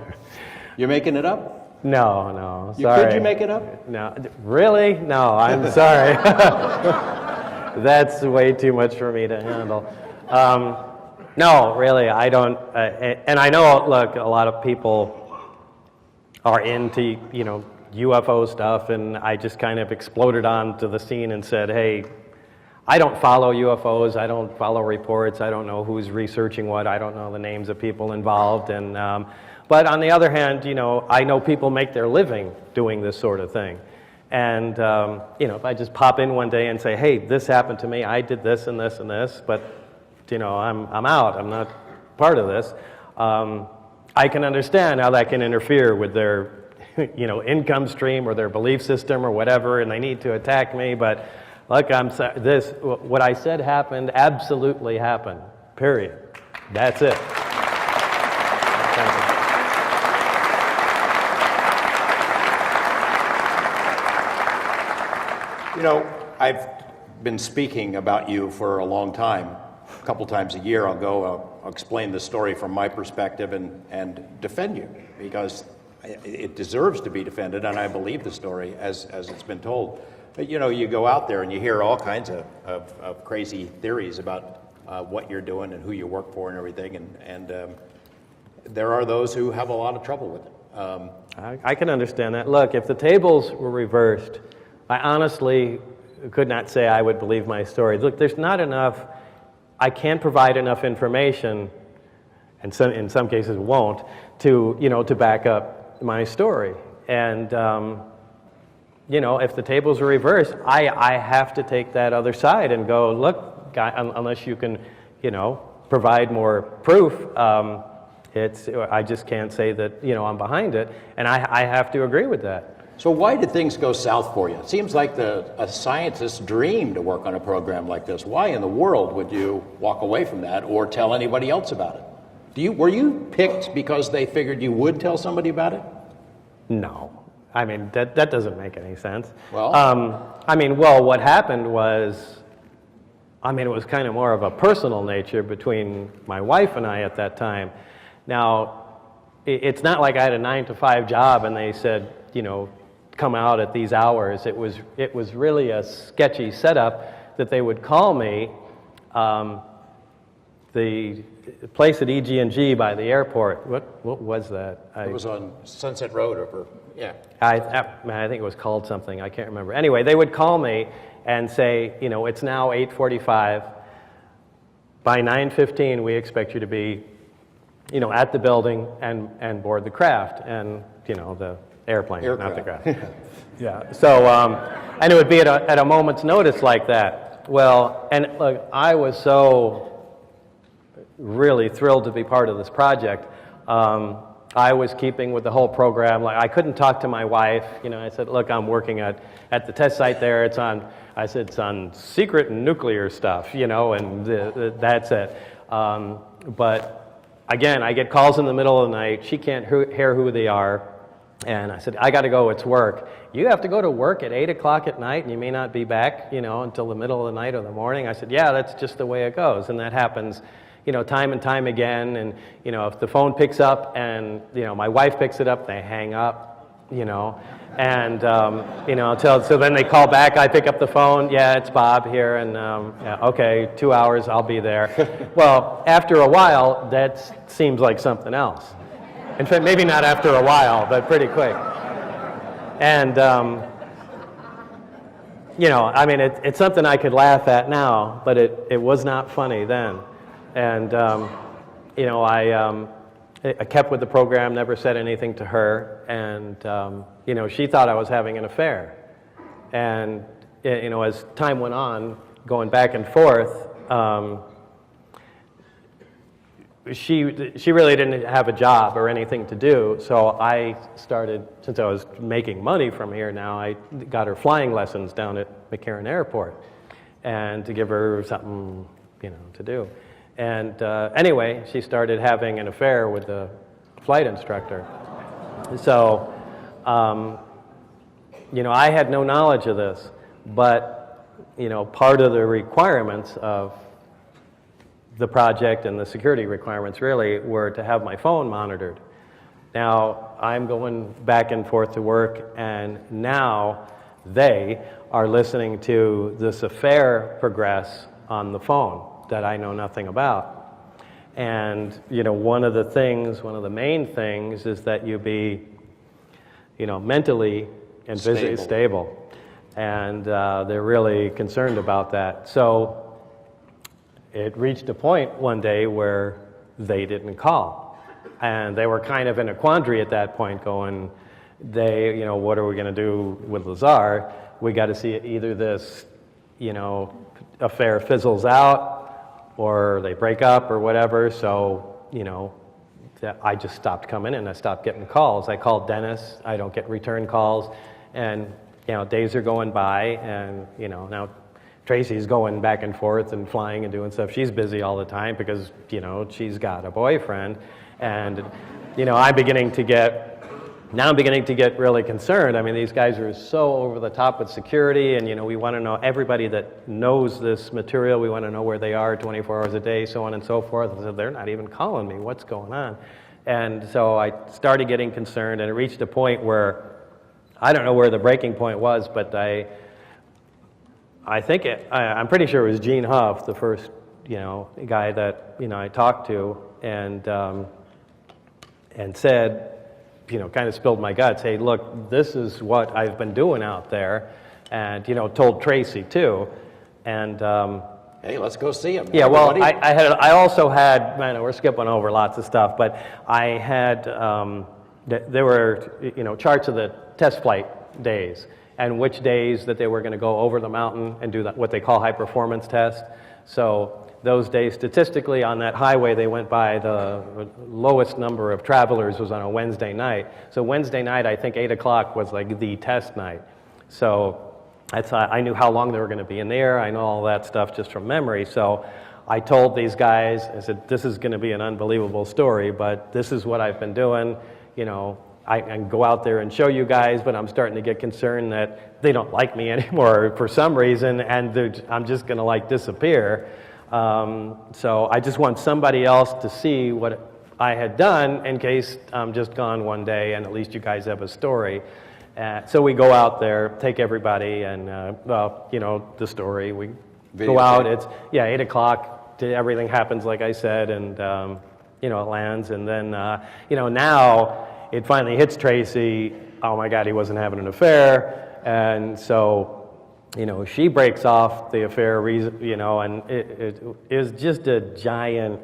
you're making it up? No, sorry. Could you make it up? No, really? No, I'm sorry. That's way too much for me to handle. No, really, I don't. And I know, look, a lot of people are into, UFO stuff, and I just kind of exploded onto the scene and said, hey, I don't follow UFOs, I don't follow reports, I don't know who's researching what, I don't know the names of people involved, and but on the other hand, I know people make their living doing this sort of thing. And, if I just pop in one day and say, hey, this happened to me, I did this and this and this, but, I'm out, I'm not part of this, I can understand how that can interfere with their, income stream or their belief system or whatever, and they need to attack me, but look, what I said happened, absolutely happened, period. That's it. Thank you. I've been speaking about you for a long time. A couple times a year I'll explain the story from my perspective and defend you, because it deserves to be defended, and I believe the story as it's been told. But you go out there and you hear all kinds of crazy theories about what you're doing and who you work for and everything, and there are those who have a lot of trouble with it. I can understand that. Look, if the tables were reversed, I honestly could not say I would believe my story. Look, there's not enough, I can't provide enough information, and in some cases won't, to back up my story. And, if the tables are reversed, I have to take that other side and go, look, guy, unless you can, provide more proof, I just can't say that, I'm behind it, and I have to agree with that. So why did things go south for you? It seems like a scientist's dream to work on a program like this. Why in the world would you walk away from that or tell anybody else about it? Were you picked because they figured you would tell somebody about it? No. I mean, that doesn't make any sense. Well? What happened was, it was kind of more of a personal nature between my wife and I at that time. Now, it's not like I had a 9-to-5 job and they said, come out at these hours. It was really a sketchy setup that they would call me. The place at EG&G by the airport, what was that? It was on Sunset Road over, yeah. I think it was called something, I can't remember. Anyway, they would call me and say, it's now 8:45. By 9:15, we expect you to be, at the building and board the craft and, the airplane, not the craft. Yeah. So, and it would be at a moment's notice like that. Well, and look, I was so really thrilled to be part of this project. I was keeping with the whole program. Like, I couldn't talk to my wife. I said, look, I'm working at the test site there. It's on secret nuclear stuff, and that's it. But again, I get calls in the middle of the night. She can't hear who they are. And I said, I got to go, it's work. You have to go to work at 8 o'clock at night and you may not be back, until the middle of the night or the morning. I said, yeah, that's just the way it goes. And that happens, time and time again. And, if the phone picks up and, my wife picks it up, they hang up, and, so then they call back, I pick up the phone, yeah, it's Bob here, and, yeah, okay, 2 hours, I'll be there. Well, after a while, that seems like something else. In fact, maybe not after a while, but pretty quick. And, it's something I could laugh at now, but it was not funny then. And, I kept with the program, never said anything to her, and, she thought I was having an affair. And, as time went on, going back and forth, she really didn't have a job or anything to do, so I started, since I was making money from here now, I got her flying lessons down at McCarran Airport, and to give her something, to do. And anyway, she started having an affair with the flight instructor. So, I had no knowledge of this, but, part of the requirements of the project and the security requirements really were to have my phone monitored. Now, I'm going back and forth to work, and now they are listening to this affair progress on the phone that I know nothing about. And, one of the main things is that you be, mentally and physically stable. And they're really concerned about that. So it reached a point one day where they didn't call. And they were kind of in a quandary at that point going, what are we going to do with Lazar? We got to see either this, affair fizzles out or they break up or whatever. So, I just stopped coming in. I stopped getting calls. I called Dennis. I don't get return calls. And, days are going by and, now Tracy's going back and forth and flying and doing stuff. She's busy all the time because, she's got a boyfriend. And, I'm beginning to get really concerned. I mean, these guys are so over the top with security, and, we want to know everybody that knows this material. We want to know where they are 24 hours a day, so on and so forth. And so they're not even calling me. What's going on? And so I started getting concerned, and it reached a point where, I don't know where the breaking point was, but I'm pretty sure it was Gene Huff, the first, guy that, I talked to, and and said, kind of spilled my guts. Hey, look, this is what I've been doing out there, and told Tracy too, and. Hey, let's go see him. Yeah, well, I also had. I know we're skipping over lots of stuff, but I had. There were charts of the test flight days and which days that they were going to go over the mountain and do what they call high performance test. So those days, statistically, on that highway they went by, the lowest number of travelers was on a Wednesday night. So Wednesday night, I think 8 o'clock was like the test night. So I knew how long they were going to be in the air. I know all that stuff just from memory. So I told these guys, I said, this is going to be an unbelievable story, but this is what I've been doing. I can go out there and show you guys, but I'm starting to get concerned that they don't like me anymore for some reason, and I'm just going to disappear. So I just want somebody else to see what I had done in case I'm just gone one day, and at least you guys have a story. So we go out there, take everybody, and the story. We go out. It's 8 o'clock. Everything happens like I said, and it lands. And then now it finally hits Tracy. Oh my God, he wasn't having an affair, and so she breaks off the affair. And it is just a giant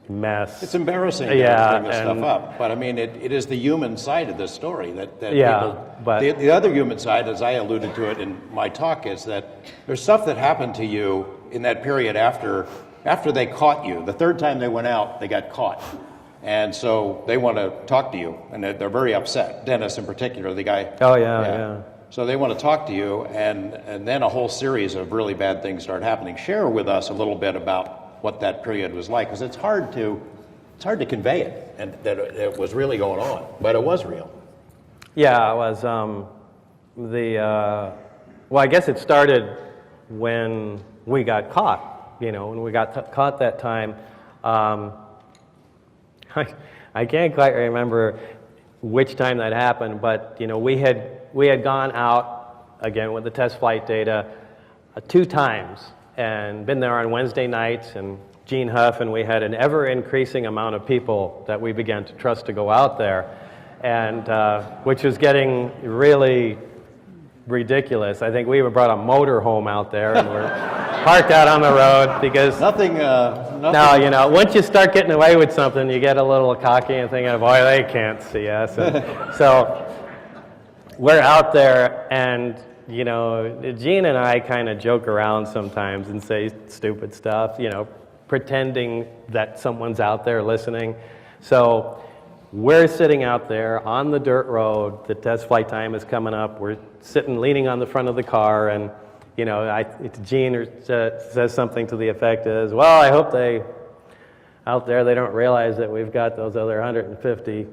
mess. It's embarrassing to bring this stuff up, but I mean, it is the human side of this story that people. But the other human side, as I alluded to it in my talk, is that there's stuff that happened to you in that period after they caught you. The third time they went out, they got caught, and so they want to talk to you, and they're very upset. Dennis, in particular, the guy. Oh yeah. So they want to talk to you, and then a whole series of really bad things start happening. Share with us a little bit about what that period was like, because it's hard to convey it, and that it was really going on, but it was real. Yeah, it was well, I guess it started when we got caught. When we got caught that time. I can't quite remember which time that happened, but we had gone out again with the test flight data 2 times. And been there on Wednesday nights, and Gene Huff, and we had an ever-increasing amount of people that we began to trust to go out there, and which was getting really ridiculous. I think we even brought a motor home out there, and we're parked out on the road because nothing. No, once you start getting away with something, you get a little cocky and thinking, boy, they can't see us. And so we're out there, and Gene and I kind of joke around sometimes and say stupid stuff, pretending that someone's out there listening. So we're sitting out there on the dirt road. The test flight time is coming up. We're sitting, leaning on the front of the car, and Gene says something to the effect is, well, I hope out there they don't realize that we've got those other 150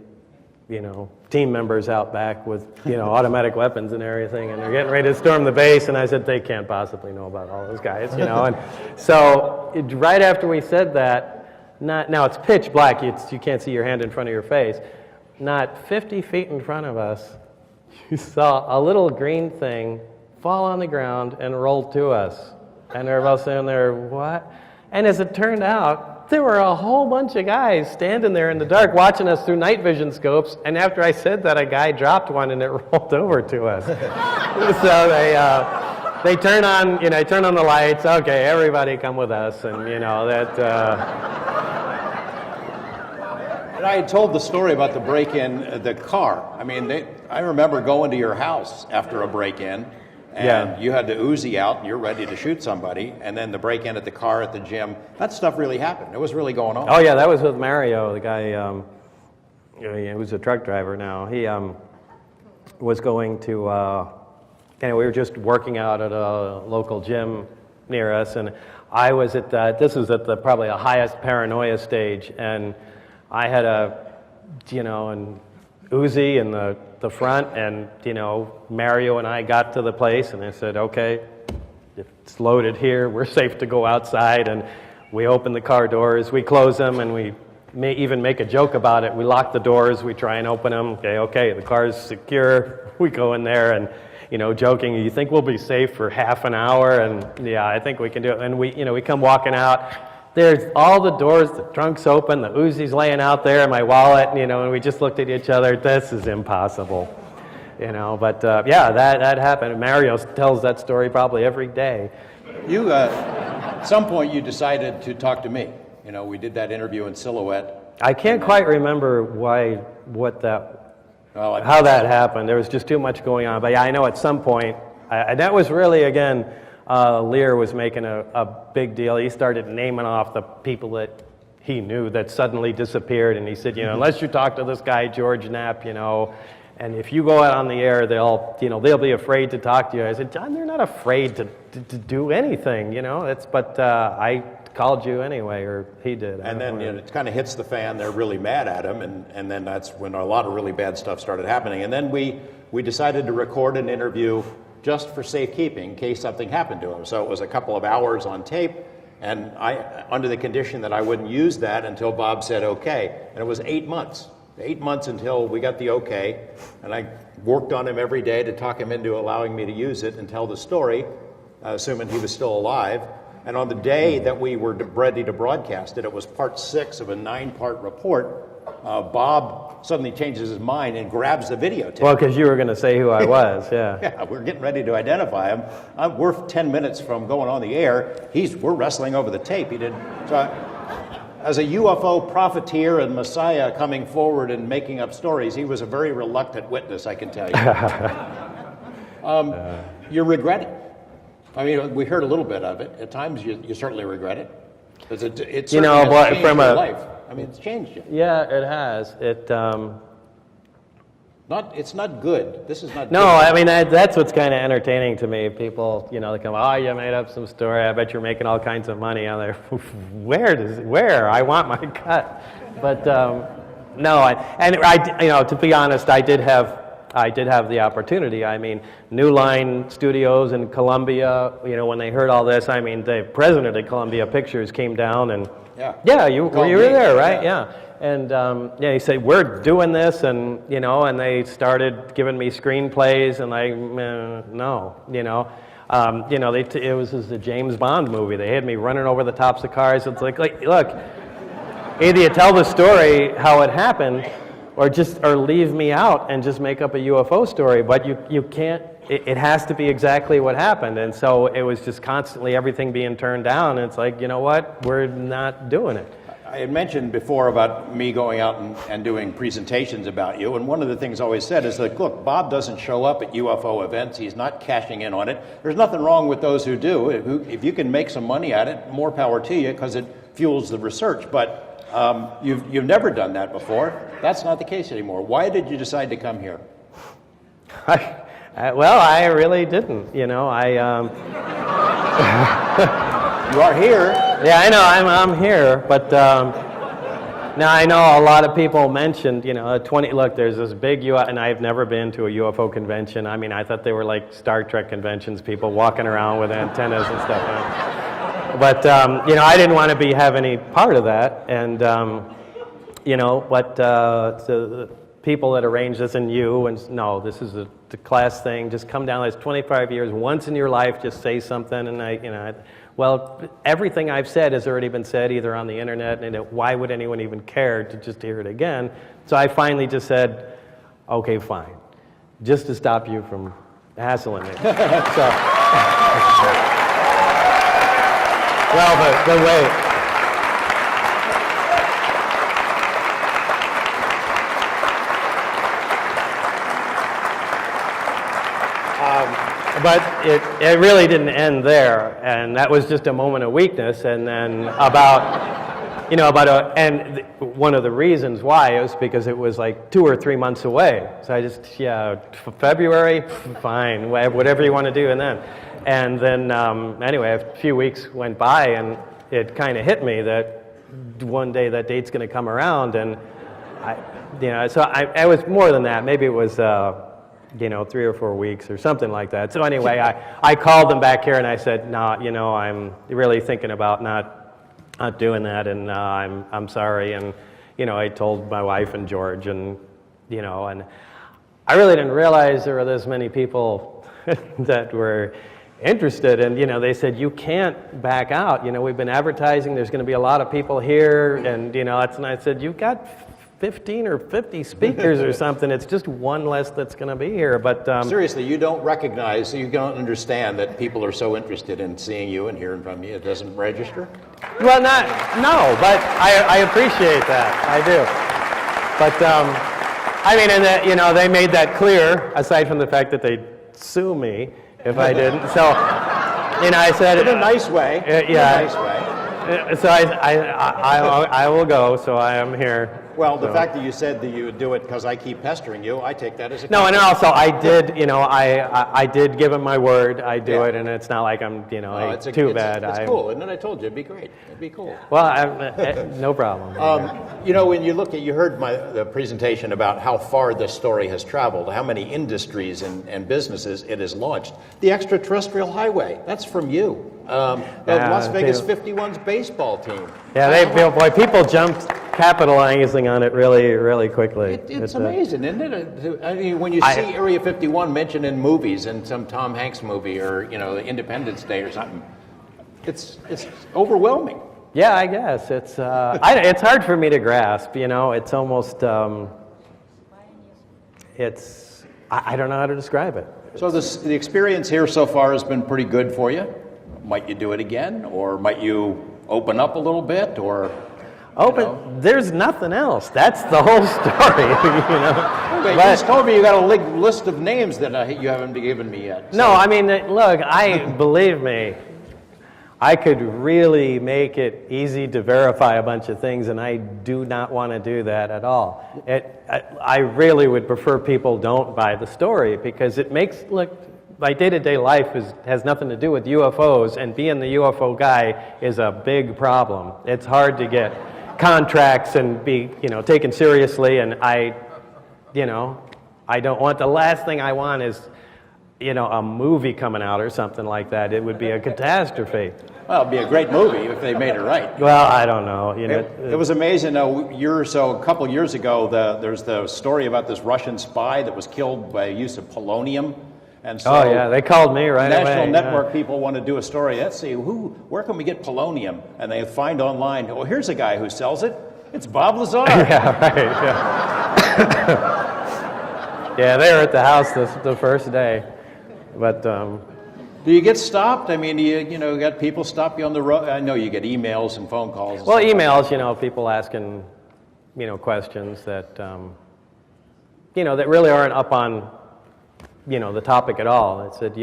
team members out back with, automatic weapons and everything, and they're getting ready to storm the base. And I said, they can't possibly know about all those guys, And so right after we said that, now it's pitch black. You can't see your hand in front of your face. Not 50 feet in front of us, you saw a little green thing fall on the ground and roll to us. And they're both sitting there, what? And as it turned out, there were a whole bunch of guys standing there in the dark watching us through night vision scopes, and after I said that, a guy dropped one and it rolled over to us. So they turn on the lights. Okay, everybody come with us, and that. And I had told the story about the break-in, the car. I mean, I remember going to your house after a break-in. And you had the Uzi out, and you're ready to shoot somebody, and then the break-in at the car at the gym. That stuff really happened. It was really going on. Oh yeah, that was with Mario, the guy who's a truck driver now. He was going to. We were just working out at a local gym near us, and I was at this was at probably the highest paranoia stage, and I had an Uzi in the front, and Mario and I got to the place, and I said, okay, if it's loaded here, we're safe to go outside. And we open the car doors, we close them, and we may even make a joke about it. We lock the doors, we try and open them. Okay, the car's secure. We go in there and joking, you think we'll be safe for half an hour? And yeah, I think we can do it. And we come walking out, there's all the doors, the trunk's open, the Uzi's laying out there, and my wallet, and we just looked at each other. This is impossible, But yeah, that happened. Mario tells that story probably every day. You, at some point, you decided to talk to me. We did that interview in Silhouette. I can't quite remember how that happened. There was just too much going on. But yeah, I know at some point, and that was really, again, Lear was making a big deal. He started naming off the people that he knew that suddenly disappeared, and he said, unless you talk to this guy, George Knapp, and if you go out on the air, they'll be afraid to talk to you. I said, John, they're not afraid to do anything, but I called you anyway, or he did. And then it kind of hits the fan. They're really mad at him, and then that's when a lot of really bad stuff started happening. And then we decided to record an interview just for safekeeping in case something happened to him. So it was a couple of hours on tape, and I, under the condition that I wouldn't use that until Bob said okay. And it was 8 months. 8 months until we got the okay, and I worked on him every day to talk him into allowing me to use it and tell the story, assuming he was still alive. And on the day that we were ready to broadcast it, it was part 6 of a 9-part report. Bob suddenly changes his mind and grabs the videotape. Well, because you were going to say who I was, yeah. Yeah, we're getting ready to identify him. We're 10 minutes from going on the air. We're wrestling over the tape. He did. As a UFO profiteer and messiah coming forward and making up stories, he was a very reluctant witness, I can tell you. You regret it. I mean, we heard a little bit of it. At times, you certainly regret it. It certainly has changed your life. I mean, it's changed you. Yeah, it has. It's not good. This is not No, good. I mean, that's what's kind of entertaining to me. People, they come, oh, you made up some story. I bet you're making all kinds of money. I'm like, where? I want my cut. But no, to be honest, I did have the opportunity. I mean, New Line Studios in Columbia, when they heard all this, I mean, the president of Columbia Pictures came down and, you were there, right? Yeah. And he said, we're doing this, and and they started giving me screenplays, and no, it was a James Bond movie. They had me running over the tops of cars. It's like look, either you tell the story how it happened, or leave me out and just make up a UFO story. But you can't. It has to be exactly what happened. And so it was just constantly everything being turned down. And it's like, you know what? We're not doing it. I had mentioned before about me going out and doing presentations about you, and one of the things I always said is that, look, Bob doesn't show up at UFO events. He's not cashing in on it. There's nothing wrong with those who do. If you can make some money at it, more power to you, because it fuels the research. But you've never done that before. That's not the case anymore. Why did you decide to come here? Well, I really didn't. You are here. Yeah, I know, I'm here, but now I know a lot of people mentioned, look, there's this big UFO, and I've never been to a UFO convention. I mean, I thought they were like Star Trek conventions, people walking around with antennas and stuff. But, I didn't want to have any part of that, and, the people that arranged this, and no, this is the class thing, just come down, it's 25 years, once in your life, just say something, and well, everything I've said has already been said either on the internet, and why would anyone even care to just hear it again? So I finally just said, okay, fine, just to stop you from hassling me. Well, but wait. But it really didn't end there, and that was just a moment of weakness. And then and one of the reasons why was because it was like 2 or 3 months away. So I just, February, fine, whatever you want to do, and then anyway, a few weeks went by, and it kind of hit me that one day that date's going to come around, and I was more than that. Maybe it was. 3 or 4 weeks or something like that. So anyway, I called them back here and I said, no, I'm really thinking about not doing that, and I'm sorry. And I told my wife and George, and and I really didn't realize there were this many people that were interested, and they said, you can't back out. We've been advertising. There's going to be a lot of people here, and and I said, you've got 15 or 50 speakers or something. It's just one less that's going to be here. But seriously, you don't understand that people are so interested in seeing you and hearing from you. It doesn't register? Well, no, but I appreciate that. I do. But I mean, and that they made that clear. Aside from the fact that they'd sue me if I didn't. So I said in a nice way. Yeah. In a nice way. So I will go. So I am here. Well, the fact that you said that you would do it because I keep pestering you, I take that as a no, and also I did, I did give him my word. I do it, and it's not like I'm, too bad. It's cool, and then I told you it'd be great. It'd be cool. Well, no problem. When you heard the presentation about how far this story has traveled, how many industries and businesses it has launched. The extraterrestrial highway, that's from you. The Las Vegas 51's baseball team. Yeah, people jumped capitalizing on it really, really quickly. It's amazing, isn't it? I mean, when you see Area 51 mentioned in movies, in some Tom Hanks movie, or Independence Day or something, it's overwhelming. Yeah, I guess it's it's hard for me to grasp. It's almost I don't know how to describe it. So the experience here so far has been pretty good for you. Might you do it again, or might you open up a little bit, or? There's nothing else. That's the whole story, Okay, you just told me you got a list of names that you haven't given me yet. So. No, I mean, look, believe me, I could really make it easy to verify a bunch of things, and I do not want to do that at all. I really would prefer people don't buy the story, because it makes, my day-to-day life has nothing to do with UFOs, and being the UFO guy is a big problem. It's hard to get contracts and be, taken seriously, and I don't want, the last thing I want is, a movie coming out or something like that. It would be a catastrophe. Well, it'd be a great movie if they made it right. Well, I don't know. It was amazing. A couple years ago, there's the story about this Russian spy that was killed by use of polonium. And so they called me right away. National Network people want to do a story. Let's see, where can we get polonium? And they find online, here's a guy who sells it. It's Bob Lazar. Yeah, right. Yeah, they were at the house the first day. But do you get stopped? I mean, do you got people stop you on the road? I know you get emails and phone calls. Well, emails, people asking, questions that, that really aren't up on, the topic at all. It said,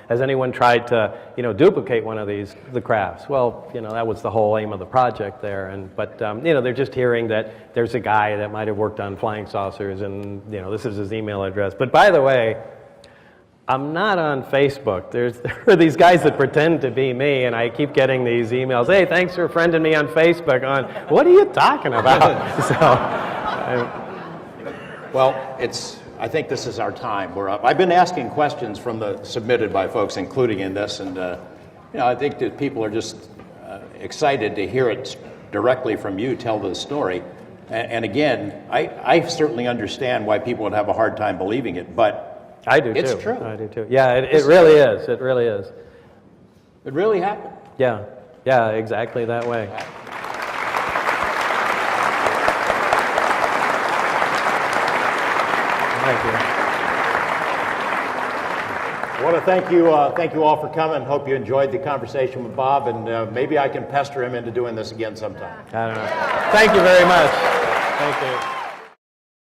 has anyone tried to, duplicate one of the crafts? Well, that was the whole aim of the project there. But they're just hearing that there's a guy that might have worked on flying saucers, and, this is his email address. But by the way, I'm not on Facebook. There are these guys that pretend to be me, and I keep getting these emails. Hey, thanks for friending me on Facebook. What are you talking about? I think this is our time. We're up. I've been asking questions submitted by folks, including in this, and I think that people are just excited to hear it directly from you tell the story. And again, I certainly understand why people would have a hard time believing it, but I do too. It's true. I do too. Yeah, it really is. It really is. It really happened. Yeah, exactly that way. Thank you. I want to thank you all for coming. Hope you enjoyed the conversation with Bob, and maybe I can pester him into doing this again sometime. I don't know. Thank you very much. Thank you.